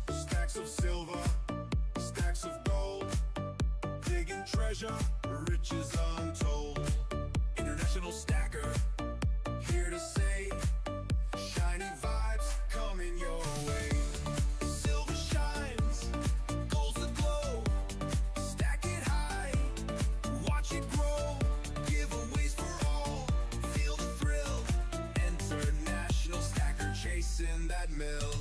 Stacks of silver, stacks of gold, digging treasure, riches untold. International stacker, here to say, shiny vibes coming your way. Silver shines, gold's the glow, stack it high, watch it grow, giveaways for all, feel the thrill, international stacker chasing that mill.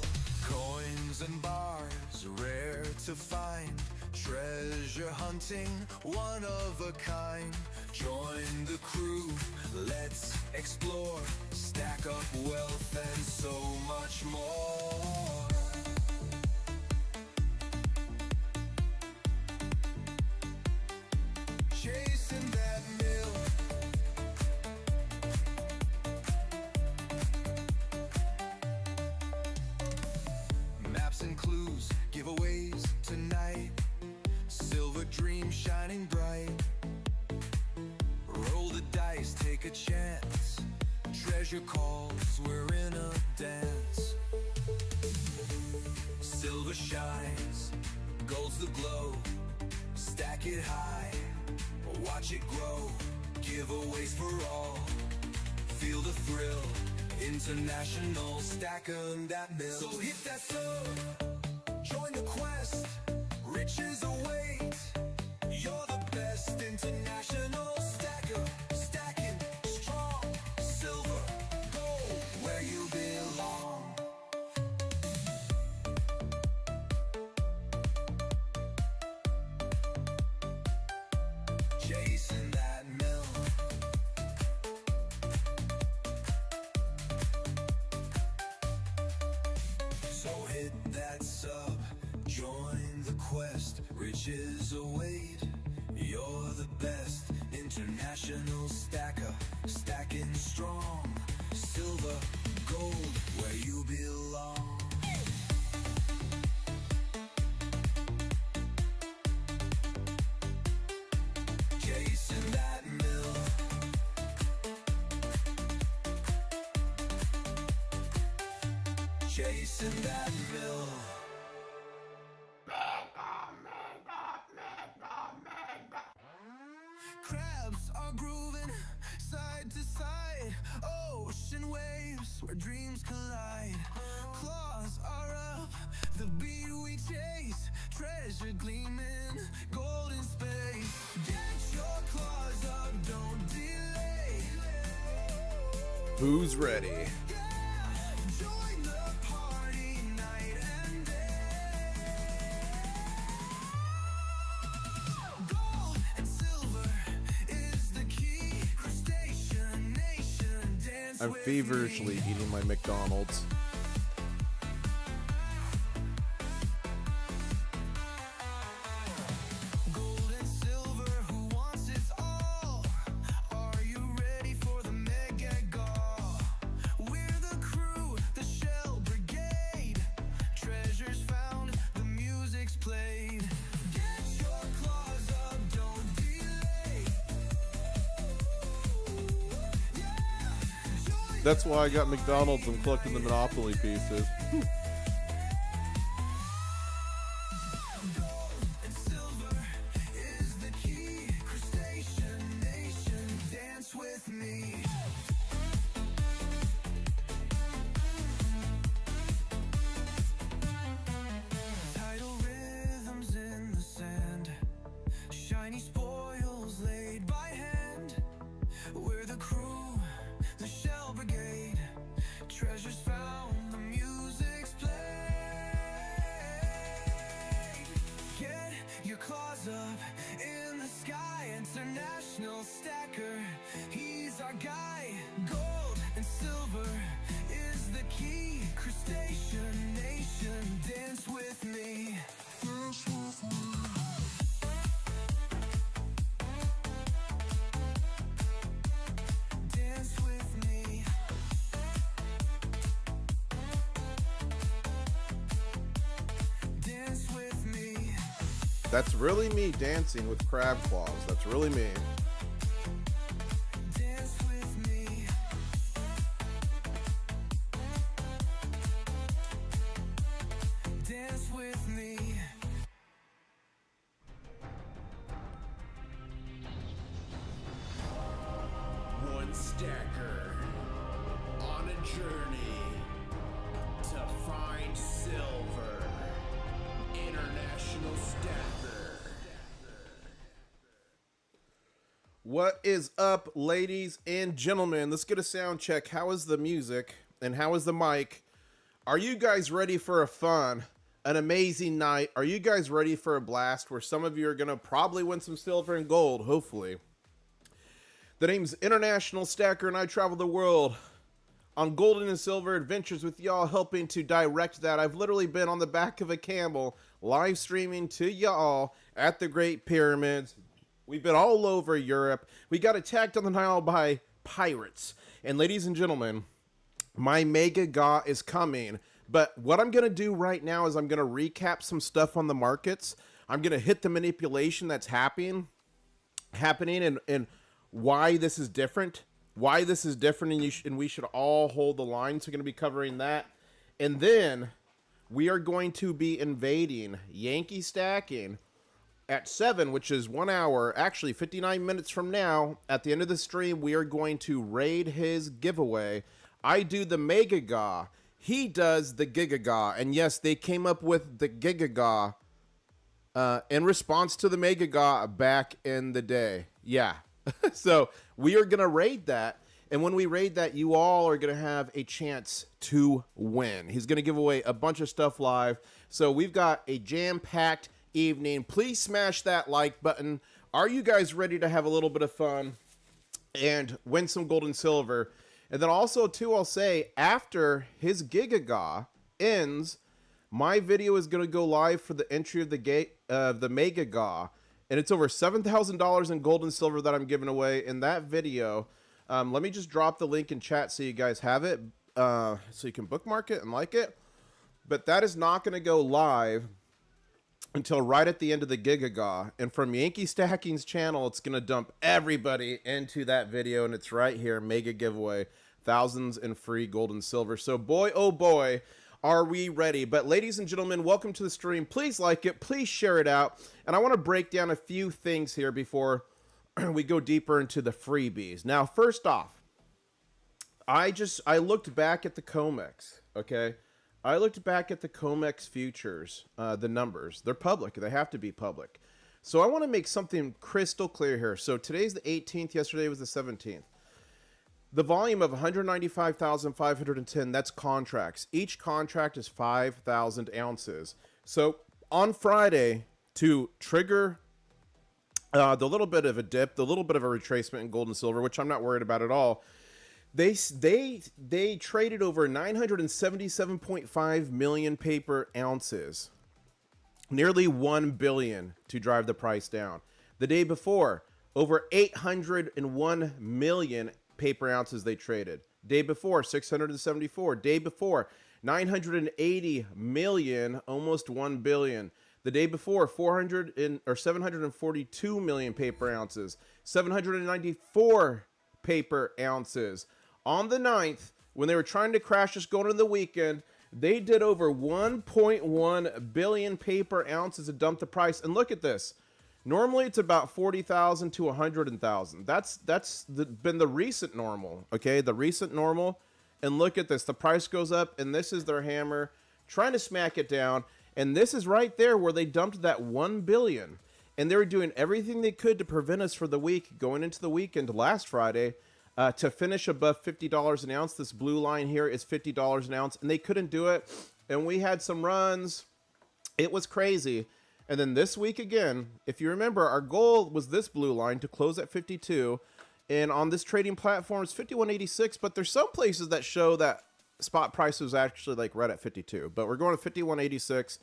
Coins and bars, rare to find, treasure hunting, one of a kind. Join the crew, let's explore, stack up wealth and so much more. Chasing that mill. Maps and clues, giveaways tonight, silver dream shining bright. Roll the dice, take a chance, treasure calls, we're in a dance. Silver shines, gold's the glow, stack it high, watch it grow, giveaways for all, feel the thrill, international stacking that mill. So hit that sub, join the quest, riches await, you're the best international stacker, stacking strong, silver, gold, where you belong. Chasing that mill. So hit that sub, join the quest, riches await, you're the best international stacker, stacking strong, silver, gold, where you belong. Chasing that mill. Chasing that mill. Crabs are grooving side to side, ocean waves where dreams collide. Claws are up, the beat we chase, treasure gleaming, golden space. Get your claws up, don't delay. Who's ready? Join the party night and day. Gold and silver is the key. Crustacean nation, dance I'm with feverishly me. eating my McDonald's. That's why I got McDonald's and collecting the Monopoly pieces. International stacker, he's our guy. Gold and silver is the key. Crustacean nation, dance with me. Dance with me. Dance with me. Dance with me. That's really me dancing with crab claws. That's really me. Dance with me. Dance with me. One stacker on a journey to find silver. International stacker. What is up, ladies and gentlemen? Let's get a sound check. How is the music and how is the mic? Are you guys ready for an amazing night? Are you guys ready for a blast where some of you are going to probably win some silver and gold, hopefully? The name's International Stacker and I travel the world on golden and silver adventures with y'all, helping to direct that. I've literally been on the back of a camel live streaming to y'all at the Great Pyramids. We've been all over Europe. We got attacked on the Nile by pirates. And ladies and gentlemen, my Mega GAW is coming. But what I'm going to do right now is I'm going to recap some stuff on the markets. I'm going to hit the manipulation that's happening and why this is different. Why this is different, and we should all hold the line. So we're going to be covering that. And then we are going to be invading Yankee stacking at 7, which is 1 hour, actually 59 minutes from now. At the end of the stream, we are going to raid his giveaway. I do the Mega GAW. He does the Giga GAW. And yes, they came up with the Giga GAW in response to the Mega GAW back in the day. Yeah. So we are going to raid that. And when we raid that, you all are going to have a chance to win. He's going to give away a bunch of stuff live. So we've got a jam-packed evening. Please smash that like button. Are you guys ready to have a little bit of fun and win some gold and silver? And then also, too, I'll say, after his Giga GAW ends, my video is going to go live for the entry of the Mega GAW. And it's over $7,000 in gold and silver that I'm giving away in that video. Let me just drop the link in chat so you guys have it, so you can bookmark it and like it. But that is not going to go live until right at the end of the Giga GAW. And from Yankee Stacking's channel, it's going to dump everybody into that video. And it's right here, mega giveaway, thousands in free gold and silver. So boy, oh boy, are we ready. But ladies and gentlemen, welcome to the stream. Please like it. Please share it out. And I want to break down a few things here before we go deeper into the freebies. Now, first off, I looked back at the COMEX, okay? I looked back at the COMEX futures, the numbers. They're public. They have to be public. So I want to make something crystal clear here. So today's the 18th. Yesterday was the 17th. The volume of 195,510, that's contracts. Each contract is 5,000 ounces. So on Friday, to trigger the little bit of a dip, the little bit of a retracement in gold and silver, which I'm not worried about at all, they traded over 977.5 million paper ounces, nearly 1 billion to drive the price down. The day before, over 801 million paper ounces they traded. Day before, 674. Day before, 980 million, almost 1 billion. The day before, 742 million paper ounces, 794 paper ounces. On the 9th, when they were trying to crash us going into the weekend, they did over 1.1 billion paper ounces to dump the price. And look at this. Normally, it's about 40,000 to 100,000. That's been the recent normal, okay? The recent normal. And look at this. The price goes up, and this is their hammer trying to smack it down. And this is right there where they dumped that 1 billion. And they were doing everything they could to prevent us for the week going into the weekend last Friday to finish above $50 an ounce. This blue line here is $50 an ounce, and they couldn't do it. And we had some runs. It was crazy. And then this week again, if you remember, our goal was this blue line to close at 52. And on this trading platform, it's 51.86. But there's some places that show that spot price was actually like right at 52. But we're going to 51.86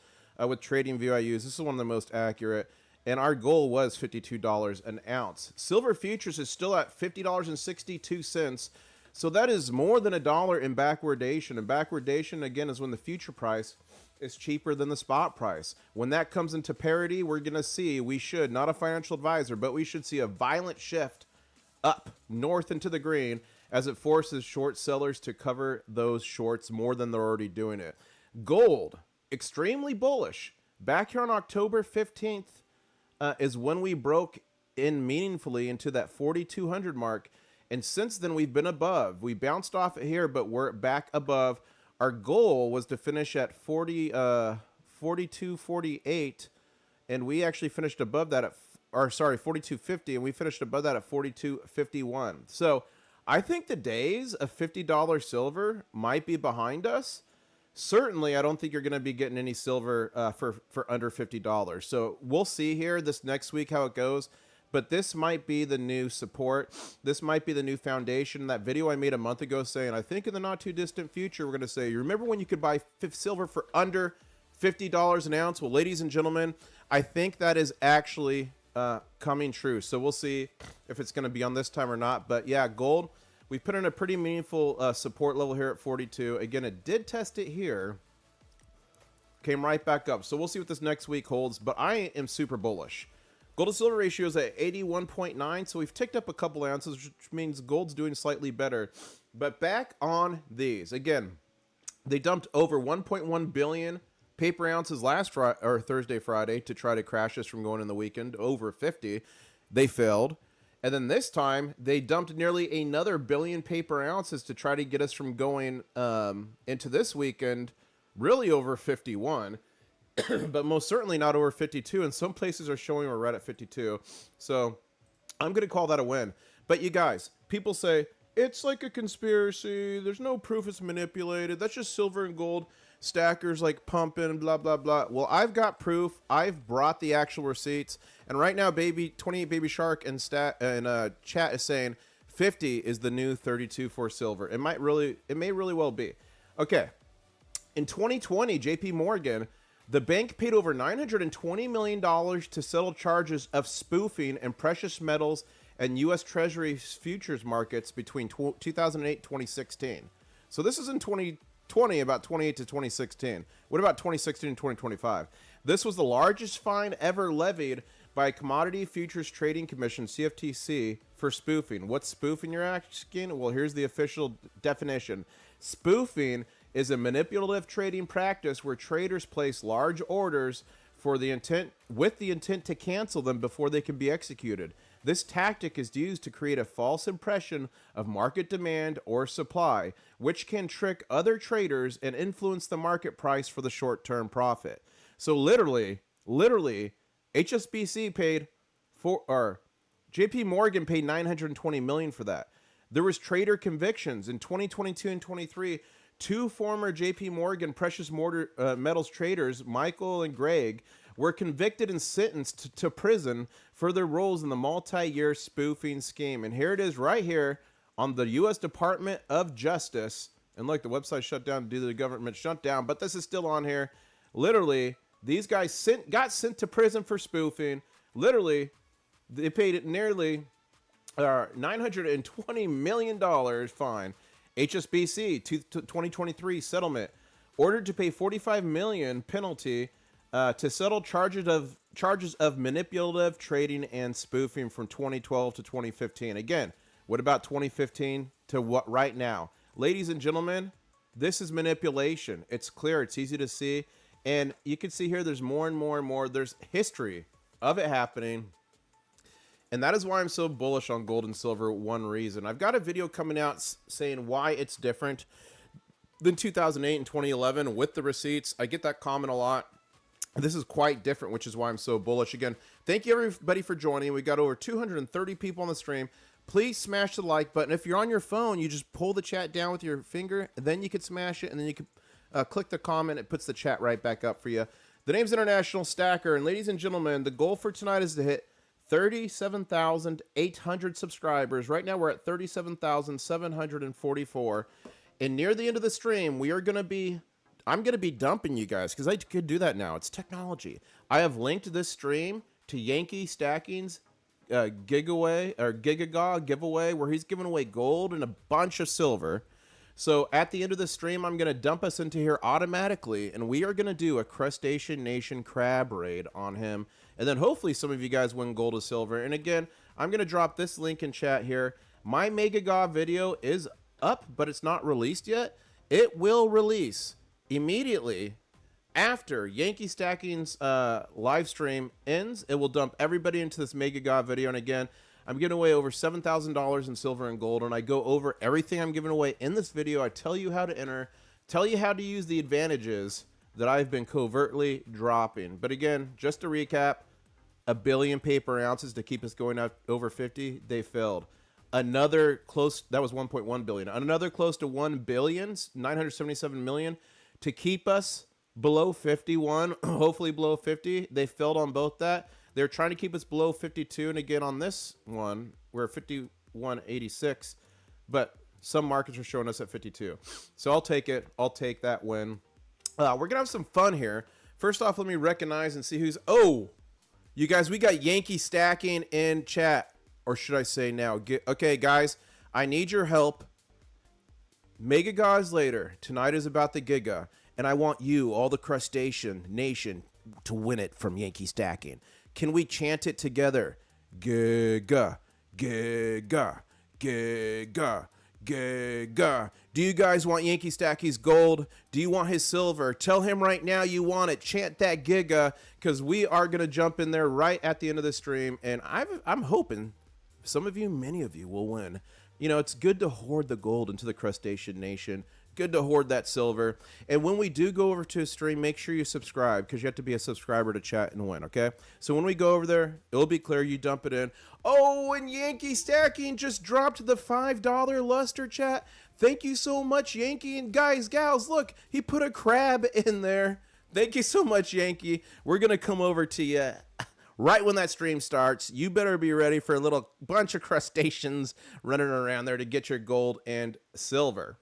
with TradingView I use. This is one of the most accurate. And our goal was $52 an ounce. Silver futures is still at $50.62. So that is more than $1 in backwardation. And backwardation, again, is when the future price is cheaper than the spot price. When that comes into parity, we're going to see, we should, not a financial advisor, but we should see a violent shift up north into the green as it forces short sellers to cover those shorts more than they're already doing it. Gold, extremely bullish. Back here on October 15th is when we broke in meaningfully into that 4,200 mark. And since then, we've been above. We bounced off it here, but we're back above. Our goal was to finish at 42.48, and we actually finished above that at, 42.50, and we finished above that at 42.51. So I think the days of $50 silver might be behind us. Certainly, I don't think you're going to be getting any silver for under $50. So we'll see here this next week how it goes. But this might be the new support. This might be the new foundation. That video I made a month ago saying, I think in the not too distant future, we're going to say, you remember when you could buy silver for under $50 an ounce? Well, ladies and gentlemen, I think that is actually coming true. So we'll see if it's going to be on this time or not. But yeah, gold, we put in a pretty meaningful support level here at 42. Again, it did test it here. Came right back up. So we'll see what this next week holds. But I am super bullish. Gold to silver ratio is at 81.9, so we've ticked up a couple ounces, which means gold's doing slightly better. But back on these, again, they dumped over 1.1 billion paper ounces last Thursday, Friday to try to crash us from going in the weekend over 50. They failed. And then this time, they dumped nearly another billion paper ounces to try to get us from going into this weekend really over 51. But most certainly not over 52, and some places are showing we're right at 52. So I'm going to call that a win. But you guys, people say, it's like a conspiracy. There's no proof it's manipulated. That's just silver and gold stackers like pumping, blah, blah, blah. Well, I've got proof. I've brought the actual receipts. And right now, 28 Baby Shark and chat is saying 50 is the new 32 for silver. It may really well be. Okay. In 2020, JP Morgan, the bank paid over $920 million to settle charges of spoofing in precious metals and U.S. Treasury futures markets between 2008 and 2016. So this is in 2020, about 28 to 2016. What about 2016 and 2025? This was the largest fine ever levied by Commodity Futures Trading Commission, CFTC, for spoofing. What's spoofing, you're asking? Well, here's the official definition. Spoofing is a manipulative trading practice where traders place large orders with the intent to cancel them before they can be executed. This tactic is used to create a false impression of market demand or supply, which can trick other traders and influence the market price for the short-term profit. So literally, HSBC JP Morgan paid $920 million for that. There was trader convictions in 2022 and 23. Two former JP Morgan precious metals traders, Michael and Greg, were convicted and sentenced to prison for their roles in the multi-year spoofing scheme. And here it is right here on the U.S. Department of Justice. And look, the website shut down due to the government shutdown, but this is still on here. Literally, these guys got sent to prison for spoofing. Literally, they paid it nearly $920 million fine. HSBC 2023 settlement ordered to pay $45 million penalty to settle charges of manipulative trading and spoofing from 2012 to 2015. Again, what about 2015 to what right now. Ladies and gentlemen, this is manipulation. It's clear. It's easy to see. And you can see here there's more and more and more. There's history of it happening. And that is why I'm so bullish on gold and silver. One reason. I've got a video coming out saying why it's different than 2008 and 2011 with the receipts. I get that comment a lot. This is quite different, which is why I'm so bullish. Again, thank you everybody for joining. We got over 230 people on the stream. Please smash the like button. If you're on your phone, you just pull the chat down with your finger, and then you can smash it, and then you can click the comment. It puts the chat right back up for you. The name's International Stacker, and ladies and gentlemen, the goal for tonight is to hit 37,800 subscribers. Right now, we're at 37,744. And near the end of the stream, I'm going to be dumping you guys because I could do that now. It's technology. I have linked this stream to Yankee Stacking's Giga GAW giveaway where he's giving away gold and a bunch of silver. So at the end of the stream, I'm going to dump us into here automatically, and we are going to do a Crustacean Nation crab raid on him. And then hopefully some of you guys win gold or silver. And again, I'm going to drop this link in chat here. My Mega GAW video is up, but it's not released yet. It will release immediately after Yankee Stacking's live stream ends. It will dump everybody into this Mega GAW video. And again, I'm giving away over $7,000 in silver and gold, and I go over everything I'm giving away in this video. I tell you how to enter, tell you how to use the advantages that I've been covertly dropping. But again, just to recap, 1 billion paper ounces to keep us going up over 50. They failed. Another close, that was 1.1 billion. Another close to 1 billion, 977 million to keep us below 51, hopefully below 50. They failed on both that. They're trying to keep us below 52. And again, on this one, we're at 51.86, but some markets are showing us at 52. So I'll take it. I'll take that win. We're going to have some fun here. First off, let me recognize and see who's, oh, you guys, we got Yankee Stacking in chat. Or should I say now? Okay, guys, I need your help. Mega GAW is later. Tonight is about the Giga. And I want you, all the Crustacean Nation, to win it from Yankee Stacking. Can we chant it together? Giga, Giga, Giga, Giga. Do you guys want Yankee Stacking's gold? Do you want his silver? Tell him right now you want it. Chant that Giga, because we are going to jump in there right at the end of the stream. And I'm hoping some of you, many of you, will win. You know, it's good to hoard the gold into the Crustacean Nation. Good to hoard that silver. And when we do go over to a stream, make sure you subscribe, because you have to be a subscriber to chat and win, okay? So when we go over there, it'll be clear. You dump it in. Oh, and Yankee Stacking just dropped the $5 luster, chat. Thank you so much, Yankee. And guys, gals, look, he put a crab in there. Thank you so much, Yankee. We're going to come over to you right when that stream starts. You better be ready for a little bunch of crustaceans running around there to get your gold and silver.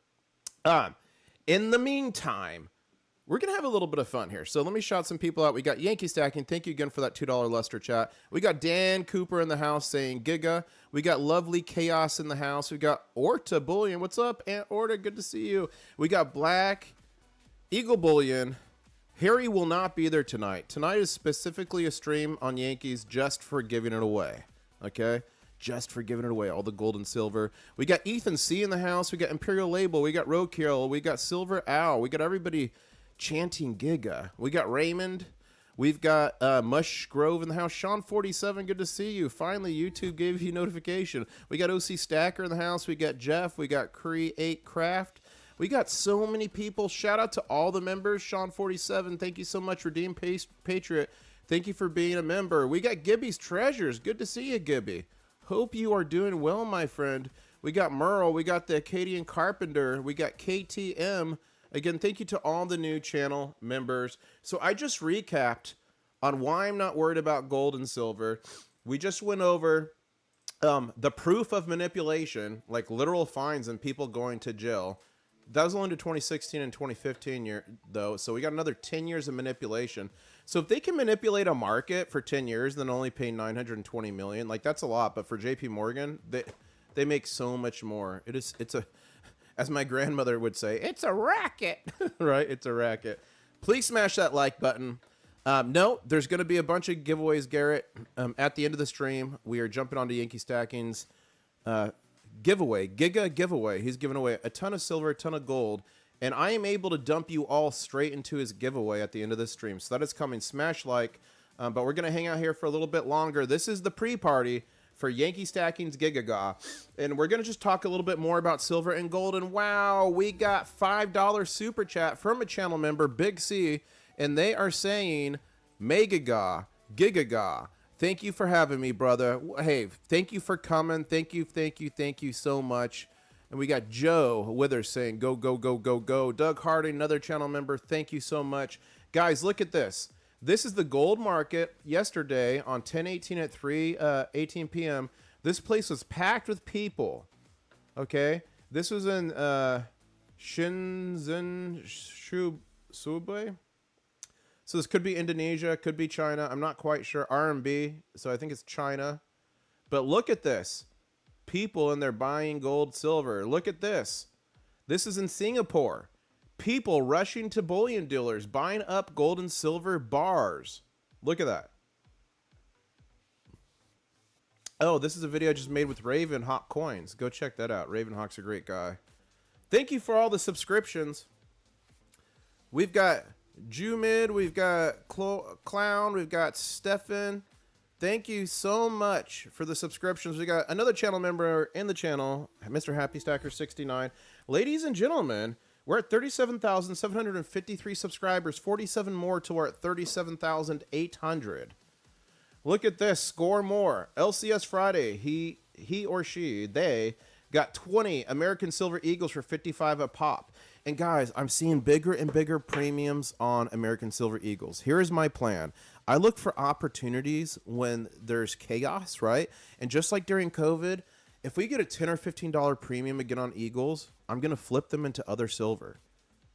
In the meantime, we're going to have a little bit of fun here. So let me shout some people out. We got Yankee Stacking. Thank you again for that $2 luster, chat. We got Dan Cooper in the house saying Giga. We got Lovely Chaos in the house. We got Orta Bullion. What's up, Aunt Orta? Good to see you. We got Black Eagle Bullion. Harry will not be there tonight. Tonight is specifically a stream on Yankees just for giving it away. Okay? Just for giving it away, all the gold and silver. We got Ethan C in the house. We got Imperial Label. We got Roadkill. We got Silver Owl. We got everybody chanting Giga. We got Raymond. We've got Mush Grove in the house. Sean47, good to see you. Finally, YouTube gave you notification. We got OC Stacker in the house. We got Jeff. We got Create Craft. We got so many people. Shout out to all the members. Sean47, thank you so much. Redeem Patriot, thank you for being a member. We got Gibby's Treasures. Good to see you, Gibby. Hope you are doing well, my friend. We got Merle. We got the Acadian Carpenter. We got KTM. Again, thank you to all the new channel members. So I just recapped on why I'm not worried about gold and silver. We just went over the proof of manipulation, like literal fines and people going to jail. That was only to 2016 and 2015 though. So we got another 10 years of manipulation. So if they can manipulate a market for 10 years, then only pay 920 million, like that's a lot. But for JP Morgan, they make so much more. It's a, as my grandmother would say, it's a racket, right? It's a racket. Please smash that like button. No, there's going to be a bunch of giveaways, Garrett. At the end of the stream, we are jumping onto Yankee Stacking's giveaway, Giga giveaway. He's giving away a ton of silver, a ton of gold, and I am able to dump you all straight into his giveaway at the end of this stream. So that is coming. Smash like, but we're going to hang out here for a little bit longer. This is the pre-party for Yankee Stacking's Giga GAW, and we're going to just talk a little bit more about silver and gold. And wow, we got $5 super chat from a channel member, Big C, and they are saying Mega GAW, Giga GAW. Thank you for having me, brother. Hey, thank you for coming. Thank you so much. And we got Joe Withers saying, go, go, go, go, go. Doug Harding, another channel member. Thank you so much. Guys, look at this. This is the gold market yesterday on 10/18 at 3:18 p.m. This place was packed with people. Okay? This was in Shenzhen, Subway. So this could be Indonesia, could be China. I'm not quite sure. RMB, so I think it's China. But look at this. People in there buying gold, silver. Look at this. This is in Singapore. People rushing to bullion dealers, buying up gold and silver bars. Look at that. Oh, this is a video I just made with Ravenhawk Coins. Go check that out. Ravenhawk's a great guy. Thank you for all the subscriptions. We've got Jumid, we've got Clown, we've got Stefan. Thank you so much for the subscriptions. We got another channel member in the channel, Mr. Happy Stacker 69. Ladies and gentlemen, we're at 37,753 subscribers, 47 more till we're at 37,800. Look at this, score more. LCS Friday, he or she, they got 20 American Silver Eagles for 55 a pop. And guys, I'm seeing bigger and bigger premiums on American Silver Eagles. Here's my plan. I look for opportunities when there's chaos, right? And just like during COVID, if we get a $10 or $15 premium again on Eagles, I'm going to flip them into other silver.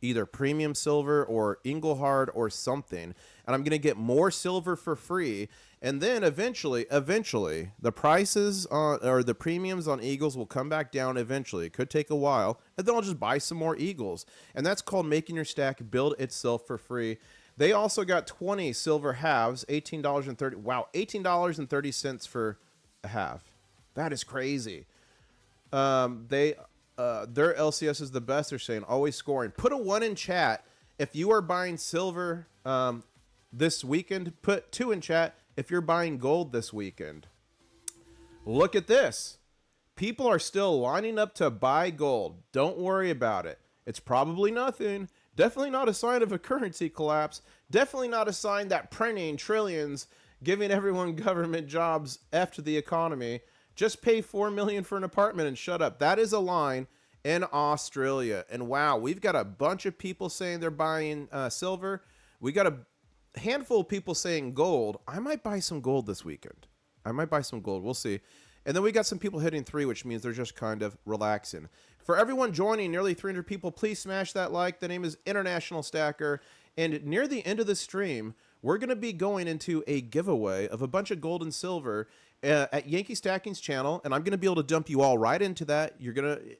Either premium silver or Engelhard or something. And I'm going to get more silver for free. And then eventually, the prices on, or the premiums on Eagles will come back down eventually. It could take a while. And then I'll just buy some more Eagles. And that's called making your stack build itself for free. They also got 20 silver halves, $18.30. Wow, $18.30 for a half. That is crazy. Their LCS is the best. They're saying always scoring. Put a 1 in chat if you are buying silver this weekend. Put 2 in chat if you're buying gold this weekend. Look at this. People are still lining up to buy gold. Don't worry about it. It's probably nothing. Definitely not a sign of a currency collapse. Definitely not a sign that printing trillions, giving everyone government jobs after the economy. Just pay $4 million for an apartment and shut up. That is a line in Australia. And wow, we've got a bunch of people saying they're buying silver. We got a handful of people saying gold. I might buy some gold this weekend. I might buy some gold. We'll see. And then we got some people hitting 3, which means they're just kind of relaxing. For everyone joining, nearly 300 people, please smash that like. The name is International Stacker. And near the end of the stream, we're going to be going into a giveaway of a bunch of gold and silver at Yankee Stacking's channel. And I'm going to be able to dump you all right into that. You're going to...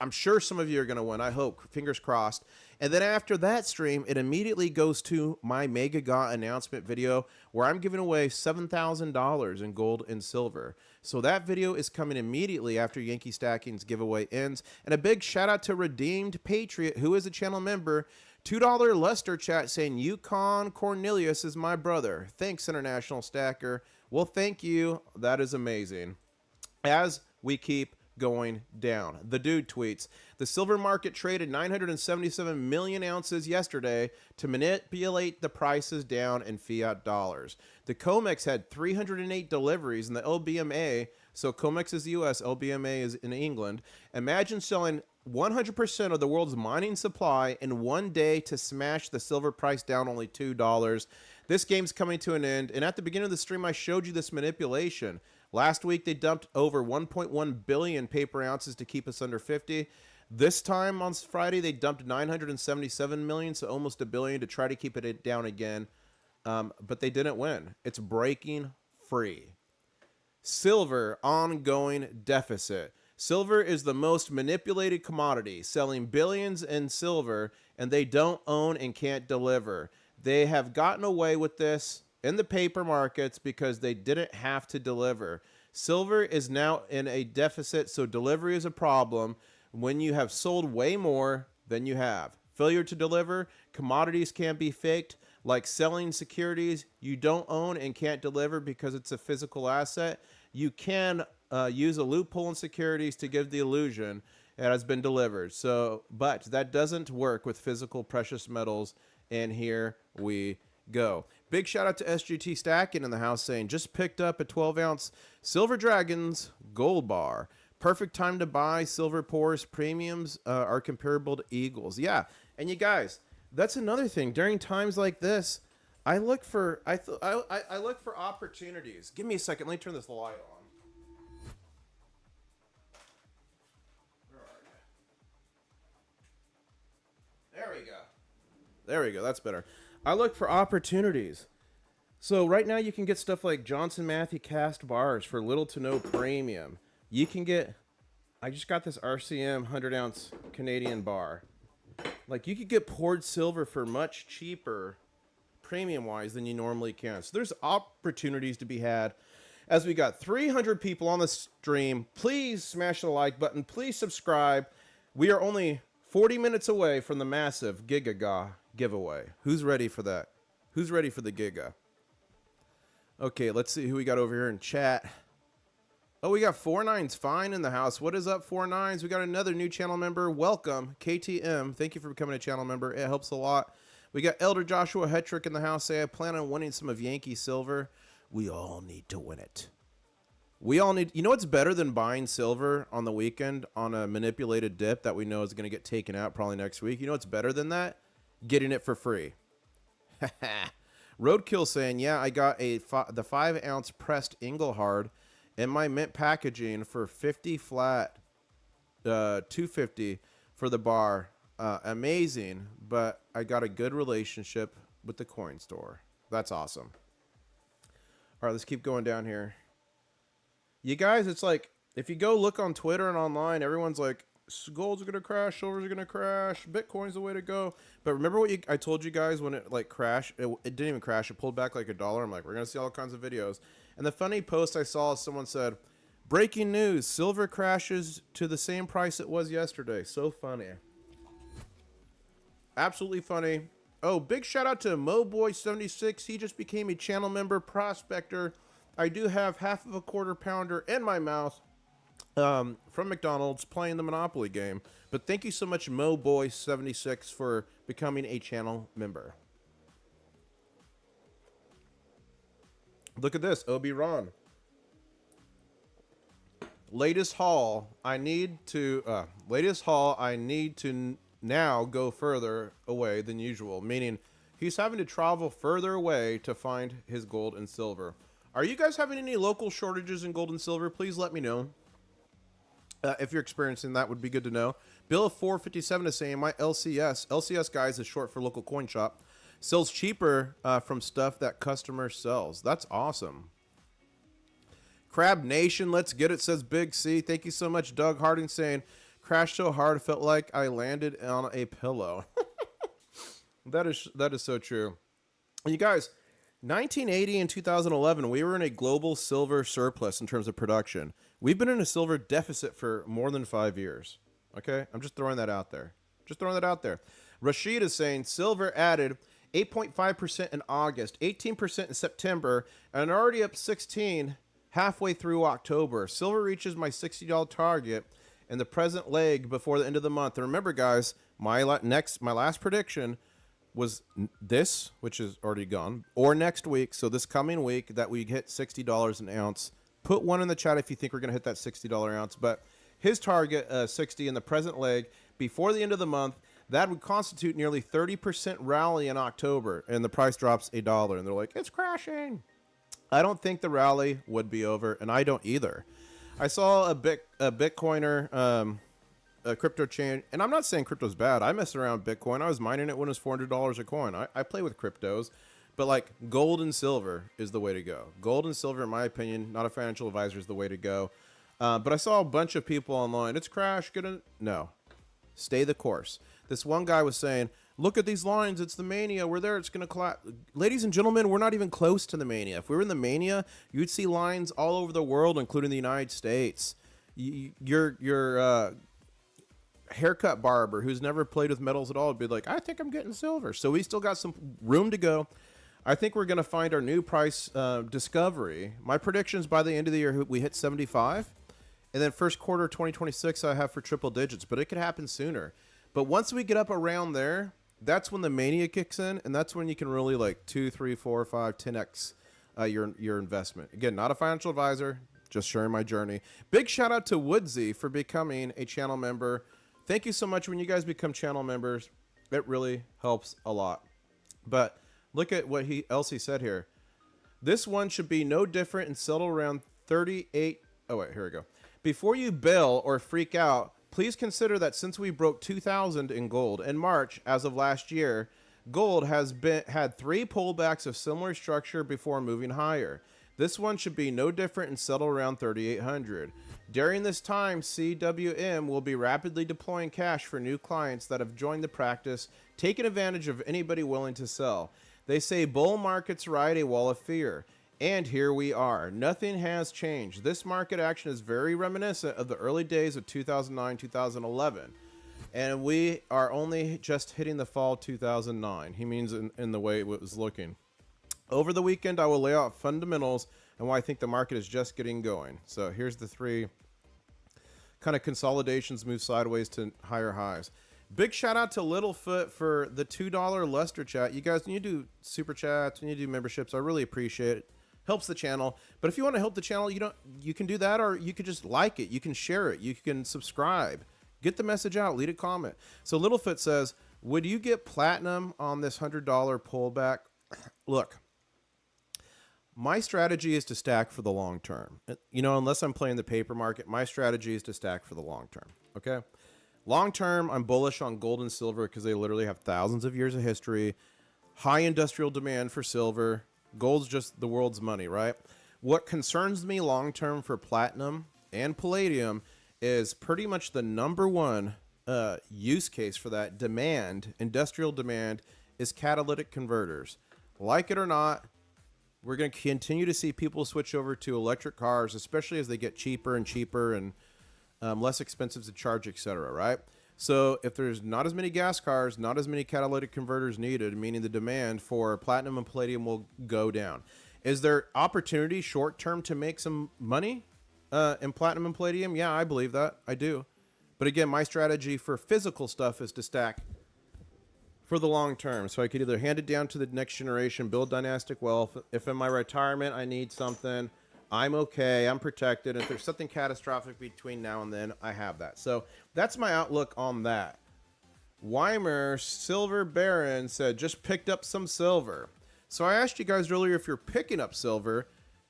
I'm sure some of you are going to win. I hope. Fingers crossed. And then after that stream, it immediately goes to my Mega GAW announcement video where I'm giving away $7,000 in gold and silver. So that video is coming immediately after Yankee Stacking's giveaway ends. And a big shout out to Redeemed Patriot, who is a channel member. $2 Lester chat saying, Yukon Cornelius is my brother. Thanks, International Stacker. Well, thank you. That is amazing. As we keep going down. The dude tweets, the silver market traded 977 million ounces yesterday to manipulate the prices down in fiat dollars. The COMEX had 308 deliveries in the LBMA, so COMEX is the US, LBMA is in England. Imagine selling 100% of the world's mining supply in one day to smash the silver price down only $2. This game's coming to an end, and at the beginning of the stream I showed you this manipulation. Last week, they dumped over 1.1 billion paper ounces to keep us under 50. This time on Friday, they dumped 977 million, so almost a billion to try to keep it down again. But they didn't win. It's breaking free. Silver, ongoing deficit. Silver is the most manipulated commodity, selling billions in silver, and they don't own and can't deliver. They have gotten away with this in the paper markets because they didn't have to deliver. Silver is now in a deficit, so delivery is a problem when you have sold way more than you have. Failure to deliver, commodities can be faked, like selling securities you don't own and can't deliver because it's a physical asset. You can use a loophole in securities to give the illusion it has been delivered. So, but that doesn't work with physical precious metals, and here we go. Big shout out to SGT Stacking in the house saying, just picked up a 12-ounce Silver Dragons gold bar. Perfect time to buy. Silver pours premiums are comparable to Eagles. Yeah, and you guys, that's another thing. During times like this, I look for I look for opportunities. Give me a second. Let me turn this light on. Where are you? There we go. There we go. That's better. I look for opportunities. So right now you can get stuff like Johnson Matthey cast bars for little to no premium. You can get, I just got this RCM 100-ounce Canadian bar. Like, you could get poured silver for much cheaper, premium-wise, than you normally can. So there's opportunities to be had. As we got 300 people on the stream, please smash the like button. Please subscribe. We are only 40 minutes away from the massive Giga GAW giveaway. Who's ready for that? Who's ready for the Giga? Okay, let's see who we got over here in chat. Oh, we got 49's Fine in the house. What is up, 49's? We got another new channel member. Welcome, KTM. Thank you for becoming a channel member. It helps a lot. We got Elder Joshua Hetrick in the house. Say, I plan on winning some of Yankee silver. We all need to win it. We all need... You know what's better than buying silver on the weekend on a manipulated dip that we know is going to get taken out probably next week? You know what's better than that? Getting it for free. Roadkill saying, yeah, I got the 5-ounce pressed Engelhard in my mint packaging for 50 flat, 250 for the bar. Amazing, but I got a good relationship with the coin store. That's awesome. All right, let's keep going down here. You guys, it's like, if you go look on Twitter and online, everyone's like, gold's going to crash, silver's going to crash, Bitcoin's the way to go. But remember what I told you guys when it like crashed? It didn't even crash. It pulled back like $1. I'm like, we're going to see all kinds of videos. And the funny post I saw, someone said, breaking news, silver crashes to the same price it was yesterday. So funny. Absolutely funny. Oh, big shout out to MoBoy76. He just became a channel member prospector. I do have half of a quarter pounder in my mouth from McDonald's playing the Monopoly game. But thank you so much, MoBoy76, for becoming a channel member. Look at this, Obi Ron. Latest haul. I need to now go further away than usual. Meaning, he's having to travel further away to find his gold and silver. Are you guys having any local shortages in gold and silver? Please let me know. If you're experiencing that, would be good to know. Bill of 457 is saying my LCS guys is short for local coin shop. Sells cheaper from stuff that customer sells. That's awesome. Crab Nation, let's get it, says Big C. Thank you so much, Doug Harding, saying, crashed so hard, felt like I landed on a pillow. That is so true. And you guys, 1980 and 2011, we were in a global silver surplus in terms of production. We've been in a silver deficit for more than 5 years. Okay? I'm just throwing that out there. Rashid is saying silver added 8.5% in August, 18% in September, and already up 16 halfway through October. Silver reaches my $60 target in the present leg before the end of the month. And remember, guys, my last prediction was this, which is already gone, or next week. So this coming week that we hit $60 an ounce. Put one in the chat if you think we're going to hit that $60 ounce. But his target, 60 in the present leg before the end of the month. That would constitute nearly 30% rally in October, and the price drops $1. And they're like, it's crashing. I don't think the rally would be over, and I don't either. I saw a Bitcoiner, a crypto chain, and I'm not saying crypto's bad. I mess around with Bitcoin. I was mining it when it was $400 a coin. I play with cryptos, but like gold and silver is the way to go. Gold and silver, in my opinion, not a financial advisor, is the way to go. But I saw a bunch of people online. It's crashed. No. Stay the course. This one guy was saying, Look at these lines. It's the mania. We're there. It's going to collapse. Ladies and gentlemen, we're not even close to the mania. If we were in the mania, you'd see lines all over the world, including the United States. Your haircut barber who's never played with metals at all would be like, I think I'm getting silver. So we still got some room to go. I think we're going to find our new price discovery. My predictions by the end of the year, we hit 75. And then first quarter 2026, I have for triple digits. But it could happen sooner. But once we get up around there, that's when the mania kicks in. And that's when you can really like 2, 3, 4, 5, 10x your investment. Again, not a financial advisor, just sharing my journey. Big shout out to Woodsy for becoming a channel member. Thank you so much. When you guys become channel members, it really helps a lot. But look at what else he said here. This one should be no different and settle around 38. Oh, wait, here we go. Before you bail or freak out, please consider that since we broke 2,000 in gold in March as of last year, gold has had 3 pullbacks of similar structure before moving higher. This one should be no different and settle around 3,800. During this time, CWM will be rapidly deploying cash for new clients that have joined the practice, taking advantage of anybody willing to sell. They say bull markets ride a wall of fear. And here we are. Nothing has changed. This market action is very reminiscent of the early days of 2009, 2011. And we are only just hitting the fall 2009. He means in the way it was looking. Over the weekend, I will lay out fundamentals and why I think the market is just getting going. So here's the 3 kind of consolidations, move sideways to higher highs. Big shout out to Littlefoot for the $2 Luster chat. You guys, when you do super chats, when you do memberships, I really appreciate it. Helps the channel. But if you want to help the channel, you can do that, or you could just like it. You can share it. You can subscribe. Get the message out. Leave a comment. So Littlefoot says, would you get platinum on this $100 pullback? Look, my strategy is to stack for the long term. You know, unless I'm playing the paper market, my strategy is to stack for the long term. Okay? Long term, I'm bullish on gold and silver because they literally have thousands of years of history. High industrial demand for silver. Gold's just the world's money, right? What concerns me long term for platinum and palladium is pretty much the number one use case for that demand, industrial demand, is catalytic converters. Like it or not, we're going to continue to see people switch over to electric cars, especially as they get cheaper and cheaper and less expensive to charge, etc. Right? So if there's not as many gas cars, not as many catalytic converters needed, meaning the demand for platinum and palladium will go down. Is there opportunity short term to make some money in platinum and palladium? Yeah, I believe that. I do. But again, my strategy for physical stuff is to stack for the long term. So I could either hand it down to the next generation, build dynastic wealth. If in my retirement I need something, I'm okay. I'm protected. If there's something catastrophic between now and then, I have that. So that's my outlook on that. Weimer Silver Baron said, just picked up some silver. So I asked you guys earlier if you're picking up silver.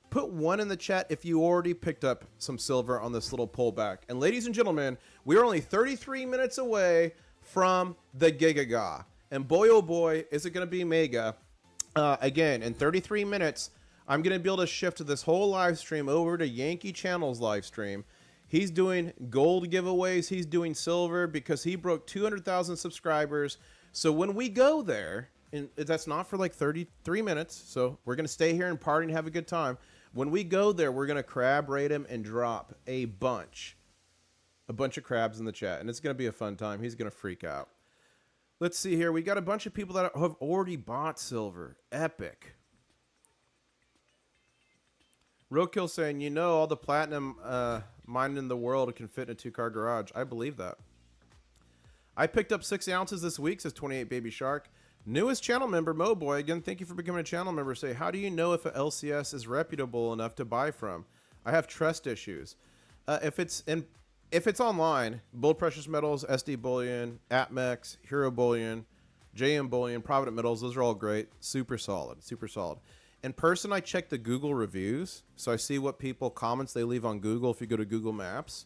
Put 1 in the chat if you already picked up some silver on this little pullback. And ladies and gentlemen, we are only 33 minutes away from the Giga GAW. And boy, oh boy, is it going to be mega. Again, in 33 minutes, I'm going to be able to shift this whole live stream over to Yankee Channel's live stream. He's doing gold giveaways. He's doing silver because he broke 200,000 subscribers. So when we go there, and that's not for like 33 minutes, so we're going to stay here and party and have a good time. When we go there, we're going to crab rate him and drop a bunch of crabs in the chat. And it's going to be a fun time. He's going to freak out. Let's see here. We got a bunch of people that have already bought silver. Epic. Roadkill saying, you know, all the platinum mined in the world can fit in a 2-car garage. I believe that. I picked up 6 ounces this week, says 28 Baby Shark. Newest channel member, Moboy. Again, thank you for becoming a channel member. Say, how do you know if a LCS is reputable enough to buy from? I have trust issues. If it's online, Bull Precious Metals, SD Bullion, APMEX, Hero Bullion, JM Bullion, Provident Metals, those are all great. Super solid, super solid. In person, I check the Google reviews, so I see what comments they leave on Google if you go to Google Maps.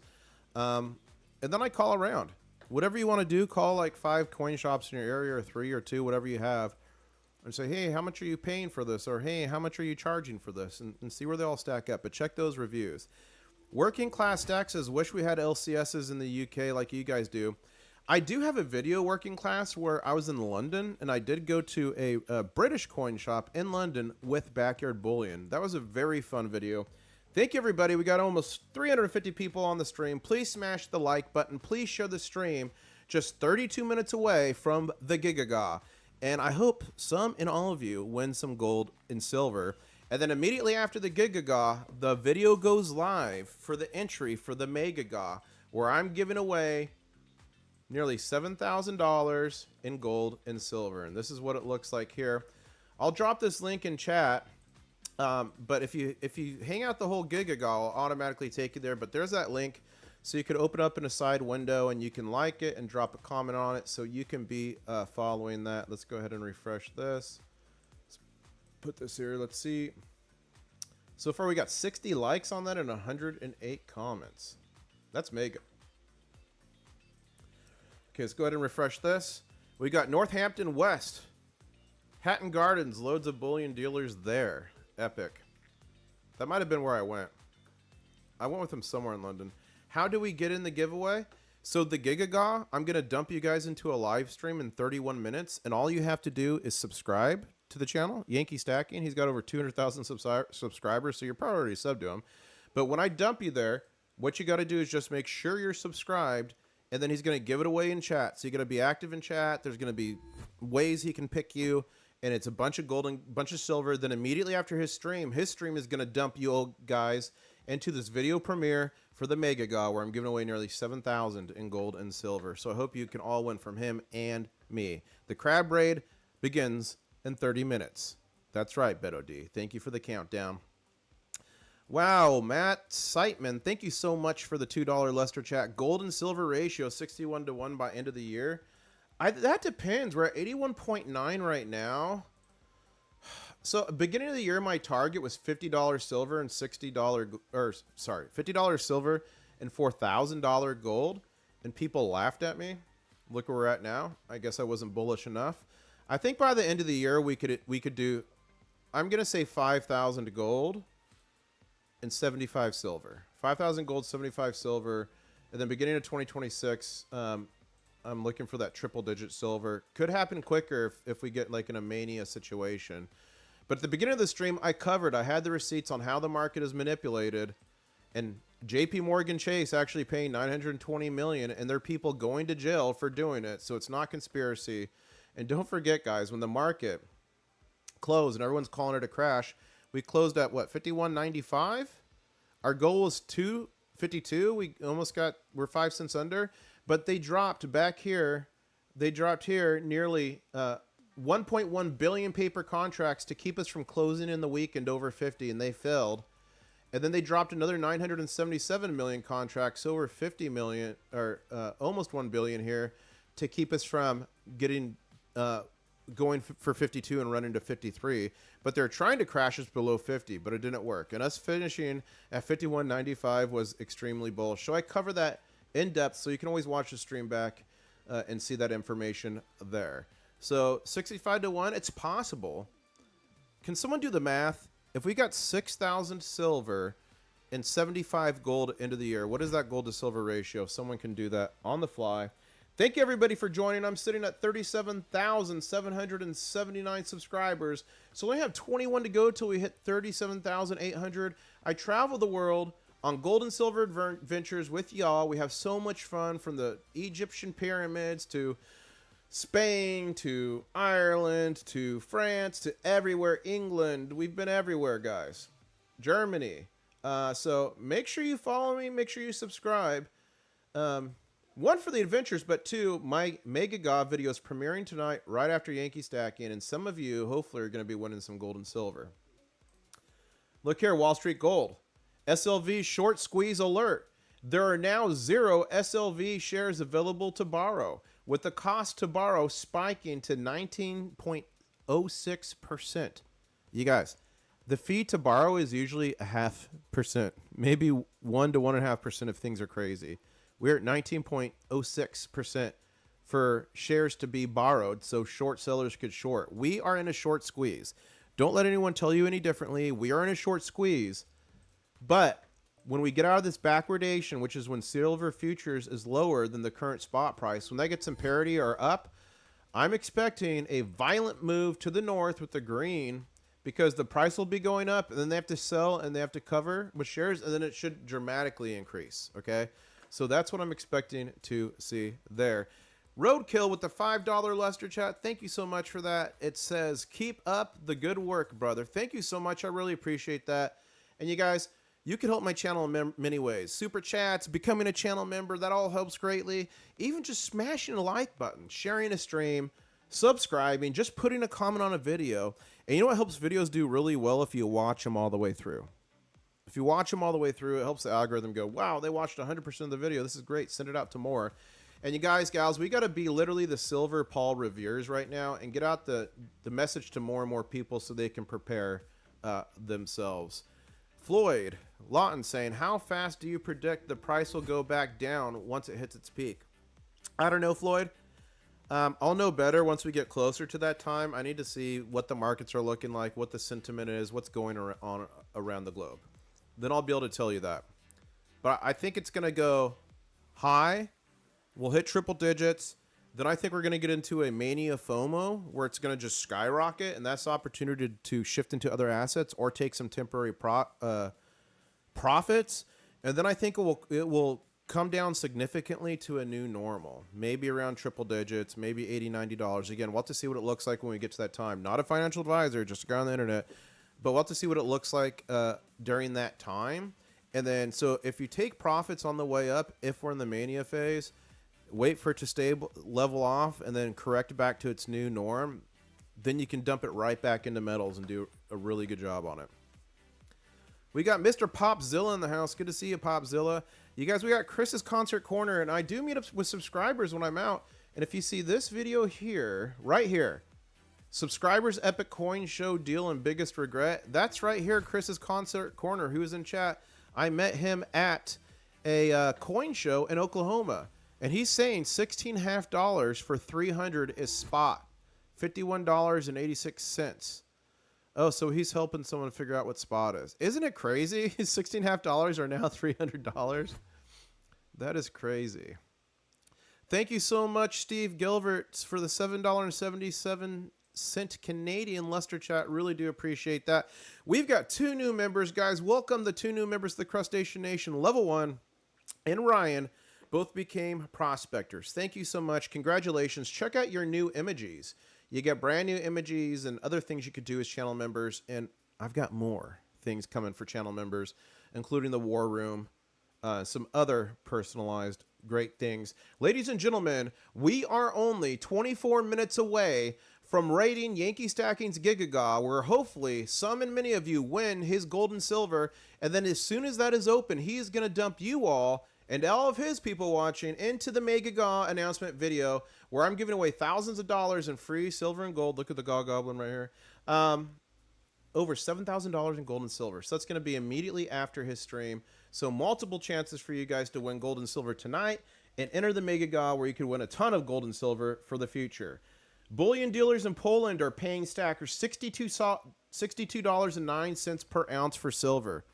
And then I call around. Whatever you want to do, call like 5 coin shops in your area, or 3 or 2, whatever you have, and say, hey, how much are you paying for this? Or, hey, how much are you charging for this? And see where they all stack up. But check those reviews. Working Class Stack says, wish we had LCSs in the UK like you guys do. I do have a video working class where I was in London, and I did go to a British coin shop in London with Backyard Bullion. That was a very fun video. Thank you, everybody. We got almost 350 people on the stream. Please smash the like button. Please share the stream. Just 32 minutes away from the Giga GAW. And I hope some and all of you win some gold and silver. And then immediately after the Giga GAW, the video goes live for the entry for the Mega GAW, where I'm giving away nearly $7,000 in gold and silver. And this is what it looks like here. I'll drop this link in chat. But if you hang out the whole Giga GAW, I'll automatically take you there. But there's that link. So you could open up in a side window and you can like it and drop a comment on it so you can be following that. Let's go ahead and refresh this. Let's put this here. Let's see. So far we got 60 likes on that and 108 comments. That's mega. Okay, let's go ahead and refresh this. We got Northampton West. Hatton Gardens, loads of bullion dealers there. Epic. That might have been where I went. I went with him somewhere in London. How do we get in the giveaway? So the Giga GAW, I'm going to dump you guys into a live stream in 31 minutes. And all you have to do is subscribe to the channel. Yankee Stacking, he's got over 200,000 subscribers. So you're probably already subbed to him. But when I dump you there, what you got to do is just make sure you're subscribed. And then he's going to give it away in chat. So you're going to be active in chat. There's going to be ways he can pick you. And it's a bunch of gold and bunch of silver. Then immediately after his stream is going to dump you all guys into this video premiere for the Mega GAW, where I'm giving away nearly 7,000 in gold and silver. So I hope you can all win from him and me. The crab raid begins in 30 minutes. That's right, Beto D. Thank you for the countdown. Wow, Matt Siteman, thank you so much for the $2 Lester chat. Gold and silver ratio 61-1 by end of the year. That depends. We're at 81.9 right now. So beginning of the year, my target was $50 silver and $50 silver and $4,000 gold, and people laughed at me. Look where we're at now. I guess I wasn't bullish enough. I think by the end of the year we could do, I'm gonna say 5,000 gold and 75 silver. 5,000 gold, 75 silver, and then beginning of 2026. I'm looking for that triple-digit silver. Could happen quicker if we get like in a mania situation. But at the beginning of the stream, I had the receipts on how the market is manipulated, and JP Morgan Chase actually paying $920 million, and there are people going to jail for doing it. So it's not conspiracy. And don't forget, guys, when the market closed and everyone's calling it a crash, we closed at what, 51.95? Our goal was 252. We're 5 cents under. But they dropped back here. They dropped here nearly 1.1 billion paper contracts to keep us from closing in the weekend over 50, and they failed. And then they dropped another 977 million contracts over 50 million, or almost 1 billion here, to keep us from getting going for 52 and running to 53. But they're trying to crash us below 50, but it didn't work. And us finishing at 51.95 was extremely bullish. So I cover that in depth, so you can always watch the stream back and see that information there. So 65-1, it's possible. Can someone do the math? If we got 6,000 silver and 75 gold into the year, what is that gold to silver ratio? If someone can do that on the fly. Thank you, everybody, for joining. I'm sitting at 37,779 subscribers. So we have 21 to go till we hit 37,800. I travel the world on gold and silver adventures with y'all. We have so much fun, from the Egyptian pyramids to Spain to Ireland to France to everywhere. England. We've been everywhere, guys. Germany. So make sure you follow me. Make sure you subscribe. One, for the adventures, but two, my Mega GAW video is premiering tonight right after Yankee Stacking, and some of you hopefully are going to be winning some gold and silver. Look here, Wall Street Gold. SLV short squeeze alert. There are now 0 SLV shares available to borrow, with the cost to borrow spiking to 19.06%. You guys, the fee to borrow is usually 0.5%, maybe 1 to 1.5% if things are crazy. We're at 19.06% for shares to be borrowed, so short sellers could short. We are in a short squeeze. Don't let anyone tell you any differently. We are in a short squeeze, but when we get out of this backwardation, which is when silver futures is lower than the current spot price, when that gets in parity or up, I'm expecting a violent move to the north with the green, because the price will be going up, and then they have to sell and they have to cover with shares, and then it should dramatically increase. Okay, so that's what I'm expecting to see there. Roadkill with the $5 Lester chat. Thank you so much for that. It says, keep up the good work, brother. Thank you so much. I really appreciate that. And you guys, you can help my channel in many ways. Super chats, becoming a channel member, that all helps greatly. Even just smashing a like button, sharing a stream, subscribing, just putting a comment on a video. And you know what helps videos do really well? If you watch them all the way through. If you watch them all the way through, it helps the algorithm go, wow, they watched 100% of the video. This is great. Send it out to more. And you guys, gals, we got to be literally the silver Paul Revere's right now and get out the message to more and more people so they can prepare themselves. Floyd Lawton saying, how fast do you predict the price will go back down once it hits its peak? I don't know, Floyd. I'll know better once we get closer to that time. I need to see what the markets are looking like, what the sentiment is, what's going on around the globe. Then I'll be able to tell you that. But I think it's going to go high. We'll hit triple digits. Then I think we're going to get into a mania FOMO where it's going to just skyrocket, and that's the opportunity to shift into other assets or take some temporary profits. And then I think it will come down significantly to a new normal, maybe around triple digits, maybe $80, $90. Again, we'll have to see what it looks like when we get to that time. Not a financial advisor, just a guy on the internet, but we'll have to see what it looks like during that time. And then, so if you take profits on the way up, if we're in the mania phase, wait for it to level off and then correct back to its new norm, then you can dump it right back into metals and do a really good job on it. We got Mr. Popzilla in the house. Good to see you, Popzilla. You guys, we got Chris's Concert Corner, and I do meet up with subscribers when I'm out. And if you see this video here, right here, subscribers Epic Coin Show Deal and Biggest Regret, that's right here, Chris's Concert Corner. Who was in chat? I met him at a coin show in Oklahoma. And he's saying $16.50 for 300 is spot, $51.86. Oh, so he's helping someone figure out what spot is. Isn't it crazy? $16.50 are now $300. That is crazy. Thank you so much, Steve Gilbert, for the $7.77 Canadian Lester chat. Really do appreciate that. We've got 2 new members, guys. Welcome the 2 new members of the Crustacean Nation. Level 1 and Ryan both became prospectors. Thank you so much. Congratulations. Check out your new emojis. You get brand new emojis and other things you could do as channel members. And I've got more things coming for channel members, including the War Room, some other personalized great things. Ladies and gentlemen, we are only 24 minutes away from raiding Yankee Stacking's Giga GAW, where hopefully some and many of you win his gold and silver. And then as soon as that is open, he is going to dump you all and all of his people watching into the Mega GAW announcement video, where I'm giving away thousands of dollars in free silver and gold. Look at the GAW Goblin right here. Over $7,000 in gold and silver. So that's going to be immediately after his stream. So multiple chances for you guys to win gold and silver tonight and enter the Mega GAW, where you could win a ton of gold and silver for the future. Bullion dealers in Poland are paying stackers $62.09 per ounce for silver.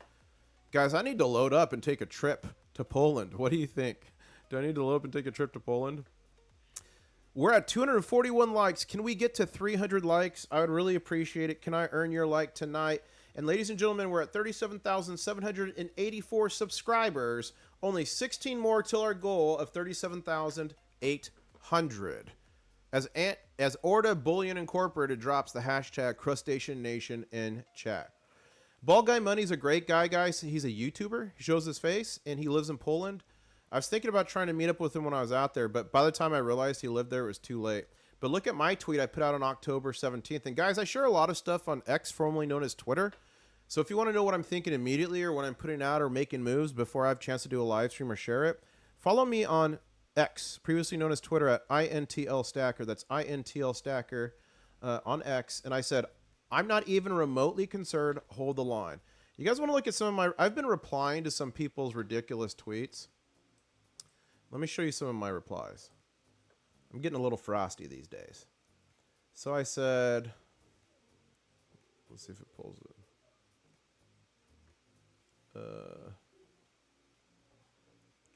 Guys, I need to load up and take a trip to Poland. What do you think? Do I need to load up and take a trip to Poland? We're at 241 likes. Can we get to 300 likes? I would really appreciate it. Can I earn your like tonight? And ladies and gentlemen, we're at 37,784 subscribers. Only 16 more till our goal of 37,800. As Orda Bullion Incorporated drops the hashtag Crustacean Nation in chat. Bald Guy Money's a great guy, guys. He's a YouTuber. He shows his face, and he lives in Poland. I was thinking about trying to meet up with him when I was out there, but by the time I realized he lived there, it was too late. But look at my tweet I put out on October 17th. And guys, I share a lot of stuff on X, formerly known as Twitter. So if you want to know what I'm thinking immediately, or what I'm putting out or making moves before I have a chance to do a live stream or share it, follow me on X, previously known as Twitter, at INTLStacker. That's INTLStacker on X. And I said, I'm not even remotely concerned. Hold the line. You guys want to look at some of my... I've been replying to some people's ridiculous tweets. Let me show you some of my replies. I'm getting a little frosty these days. So I said... Let's see if it pulls it.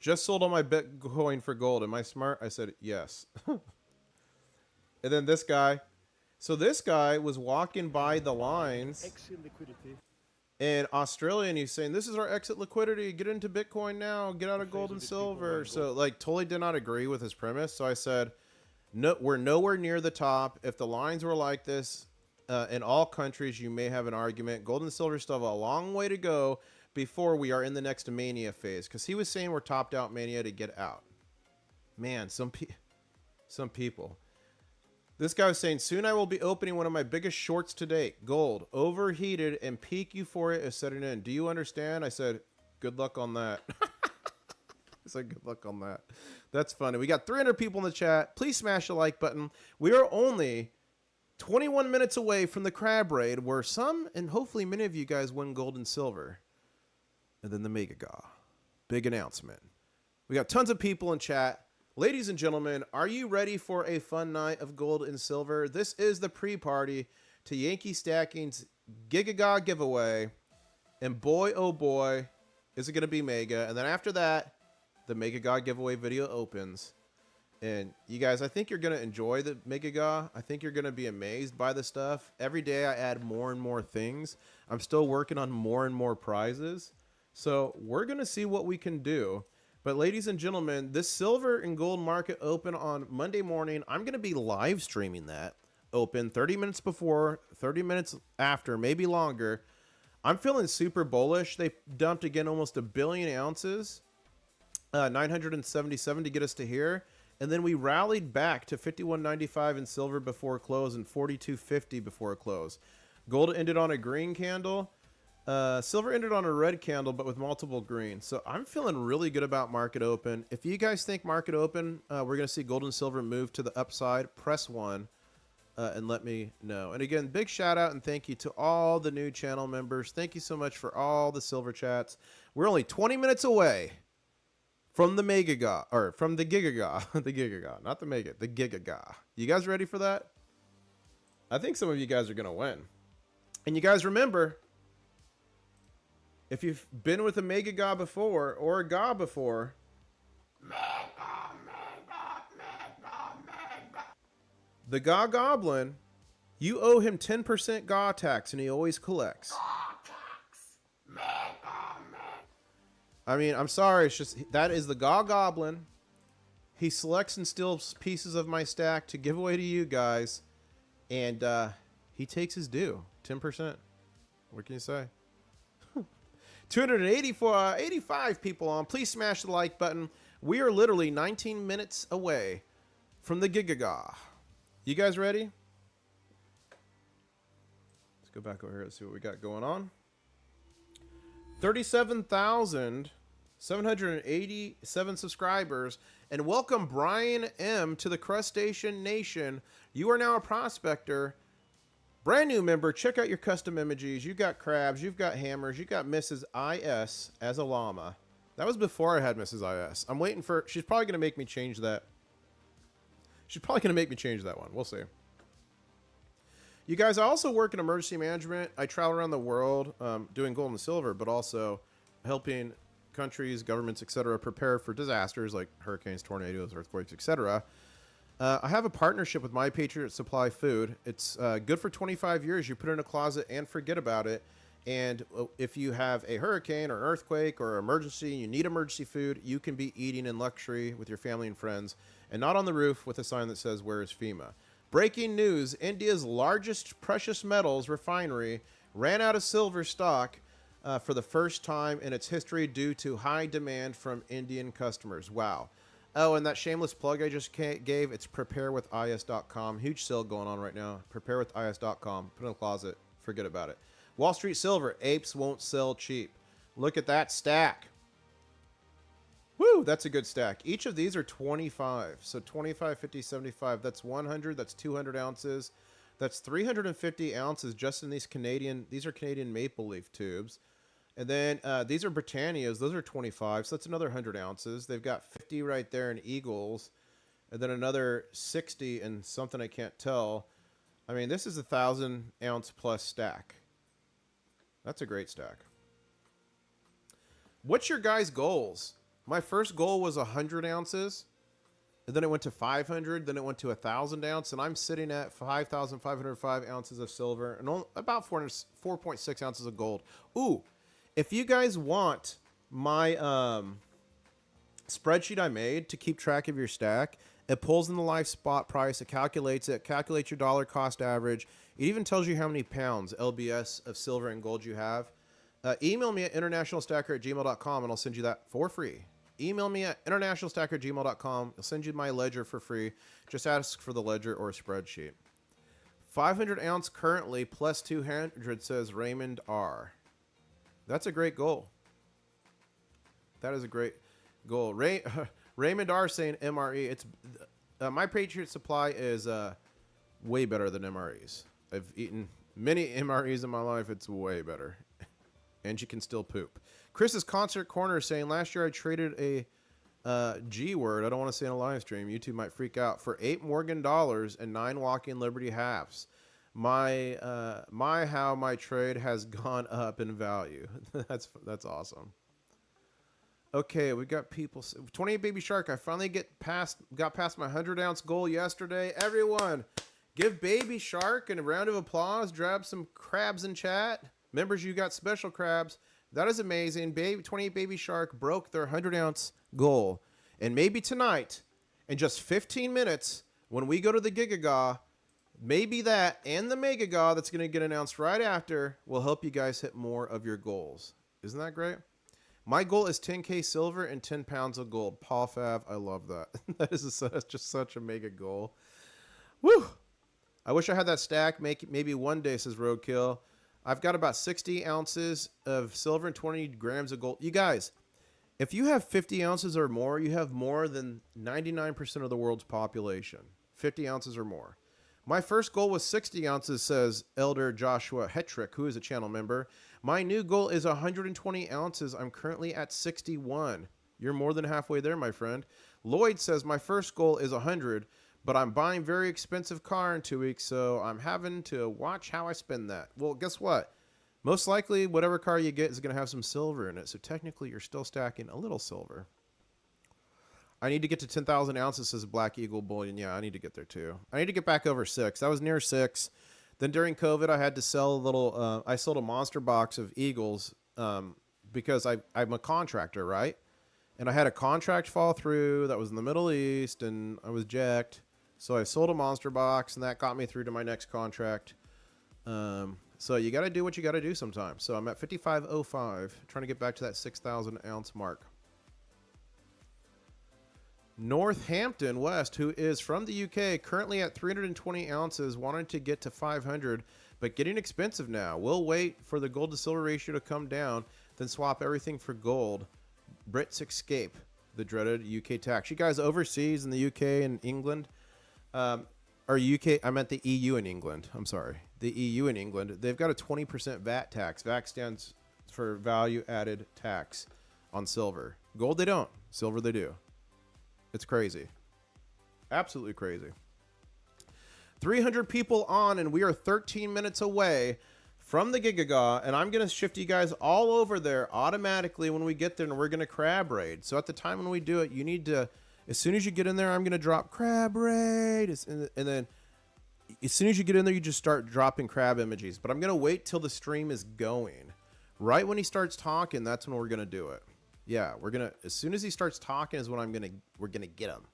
Just sold all my Bitcoin for gold. Am I smart? I said, yes. And then this guy. So this guy was walking by the lines Exit liquidity. in Australia, and he's saying, this is our exit liquidity. Get into Bitcoin now. Get out of gold and silver. So, like, totally did not agree with his premise. So I said, no, we're nowhere near the top. If the lines were like this in all countries, you may have an argument. Gold and silver still have a long way to go before we are in the next mania phase. Because he was saying we're topped out mania to get out. Man, some people. This guy was saying, soon I will be opening one of my biggest shorts to date. Gold, overheated, and peak euphoria is setting in. Do you understand? I said, good luck on that. I said, good luck on that. That's funny. We got 300 people in the chat. Please smash the like button. We are only 21 minutes away from the crab raid, where some, and hopefully many of you guys, win gold and silver. And then the Mega GAW. Big announcement. We got tons of people in chat. Ladies and gentlemen, are you ready for a fun night of gold and silver? This is the pre-party to Yankee Stacking's Giga GAW giveaway. And boy, oh boy, is it going to be mega. And then after that, the Mega GAW giveaway video opens. And you guys, I think you're going to enjoy the Mega GAW. I think you're going to be amazed by the stuff. Every day I add more and more things. I'm still working on more and more prizes. So we're going to see what we can do. But ladies and gentlemen, this silver and gold market open on Monday morning. I'm going to be live streaming that open 30 minutes before, 30 minutes after, maybe longer. I'm feeling super bullish. They dumped again almost 1 billion ounces, 977 to get us to here. And then we rallied back to 51.95 in silver before close and 42.50 before close. Gold ended on a green candle. Silver ended on a red candle, but with multiple greens. So I'm feeling really good about market open. If you guys think market open, we're going to see gold and silver move to the upside, press 1 and let me know. And again, big shout out and thank you to all the new channel members. Thank you so much for all the silver chats. We're only 20 minutes away from the Mega GAW, or from the Giga GAW, the Giga GAW, not the Mega, the Giga GAW. You guys ready for that? I think some of you guys are going to win. And you guys remember, if you've been with a Mega GAW before or a GAW before, the GAW Goblin, you owe him 10% GAW tax, and he always collects. I mean, I'm sorry, it's just, that is the GAW Goblin. He selects and steals pieces of my stack to give away to you guys, and he takes his due, 10%. What can you say? 85 people on. Please smash the like button. We are literally 19 minutes away from the Giga GAW. You guys ready? Let's go back over here and see what we got going on. 37,787 subscribers. And welcome Brian M. to the Crustacean Nation. You are now a prospector. Brand new member, check out your custom images. You got crabs, you've got hammers, you got Mrs. IS as a llama. That was before I had Mrs. IS. I'm waiting for, she's probably going to make me change that. She's probably going to make me change that one. We'll see. You guys, I also work in emergency management. I travel around the world doing gold and silver, but also helping countries, governments, etc. prepare for disasters like hurricanes, tornadoes, earthquakes, etc. I have a partnership with My Patriot Supply Food. It's good for 25 years. You put it in a closet and forget about it. And if you have a hurricane or an earthquake or emergency, you need emergency food, you can be eating in luxury with your family and friends and not on the roof with a sign that says, "Where is FEMA?" Breaking news, India's largest precious metals refinery ran out of silver stock for the first time in its history due to high demand from Indian customers. Wow. Oh, and that shameless plug I just gave, it's preparewithis.com. Huge sale going on right now. Preparewithis.com. Put it in the closet. Forget about it. Wall Street Silver. Apes won't sell cheap. Look at that stack. Woo, that's a good stack. Each of these are 25. So 25, 50, 75. That's 100. That's 200 ounces. That's 350 ounces just in these Canadian. These are Canadian maple leaf tubes. And then these are Britannias. Those are 25. So that's another 100 ounces. They've got 50 right there in Eagles. And then another 60 and something I can't tell. I mean, this is a 1,000 ounce plus stack. That's a great stack. What's your guys' goals? My first goal was 100 ounces, and then it went to 500, then it went to 1,000 ounce, and I'm sitting at 5,505 ounces of silver and about 4.6 ounces of gold. Ooh, if you guys want my spreadsheet I made to keep track of your stack, it pulls in the live spot price, it calculates your dollar cost average. It even tells you how many pounds, LBS, of silver and gold you have. Email me at internationalstacker@gmail.com and I'll send you that for free. Email me at internationalstacker@gmail.com. I'll send you my ledger for free. Just ask for the ledger or spreadsheet. 500 ounce currently plus 200, says Raymond R. That's a great goal. That is a great goal. Raymond R saying MRE. It's my Patriot Supply is way better than MREs. I've eaten many MREs in my life. It's way better. And you can still poop. Chris's Concert Corner is saying, last year I traded a G word, I don't want to say in a live stream, YouTube might freak out, for 8 Morgan dollars and 9 Walking Liberty halves. How my trade has gone up in value. That's awesome. Okay, we got people. 28 Baby Shark, I finally got past my 100 ounce goal yesterday. Everyone, give Baby Shark a round of applause. Grab some crabs in chat. Members, you got special crabs. That is amazing. 28 Baby Shark broke their 100 ounce goal. And maybe tonight, in just 15 minutes, when we go to the Giga GAW, maybe that and the Mega GAW that's going to get announced right after will help you guys hit more of your goals. Isn't that great? My goal is 10K silver and 10 pounds of gold. Paul Fav, I love that. That's just such a mega goal. Woo! I wish I had that stack. Maybe one day, says Roadkill. I've got about 60 ounces of silver and 20 grams of gold. You guys, if you have 50 ounces or more, you have more than 99% of the world's population. 50 ounces or more. My first goal was 60 ounces, says Elder Joshua Hetrick, who is a channel member. My new goal is 120 ounces. I'm currently at 61. You're more than halfway there, my friend. Lloyd says, my first goal is 100, but I'm buying very expensive car in 2 weeks, so I'm having to watch how I spend that. Well, guess what? Most likely, whatever car you get is going to have some silver in it, so technically you're still stacking a little silver. I need to get to 10,000 ounces, says Black Eagle Bullion. Yeah, I need to get there too. I need to get back over 6. I was near 6. Then during COVID, I had to sell a little, I sold a monster box of Eagles because I'm a contractor, right? And I had a contract fall through that was in the Middle East, and I was jacked. So I sold a monster box, and that got me through to my next contract. So you got to do what you got to do sometimes. So I'm at 5505, trying to get back to that 6,000 ounce mark. Northampton West, who is from the UK, currently at 320 ounces, wanted to get to 500, but getting expensive now. We'll wait for the gold to silver ratio to come down, then swap everything for gold. Brits escape the dreaded UK tax. You guys overseas in the UK and England, or UK, I meant the EU in England. I'm sorry. The EU in England, they've got a 20% VAT tax. VAT stands for value added tax on silver. Gold, they don't. Silver, they do. It's crazy. Absolutely crazy. 300 people on, and we are 13 minutes away from the Giga GAW, and I'm going to shift you guys all over there automatically when we get there, and we're going to crab raid. So at the time when we do it, you need to, as soon as you get in there, I'm going to drop crab raid, and then as soon as you get in there, you just start dropping crab emojis. But I'm going to wait till the stream is going. Right when he starts talking, that's when we're going to do it. Yeah, we're gonna, as soon as he starts talking is when we're gonna get him.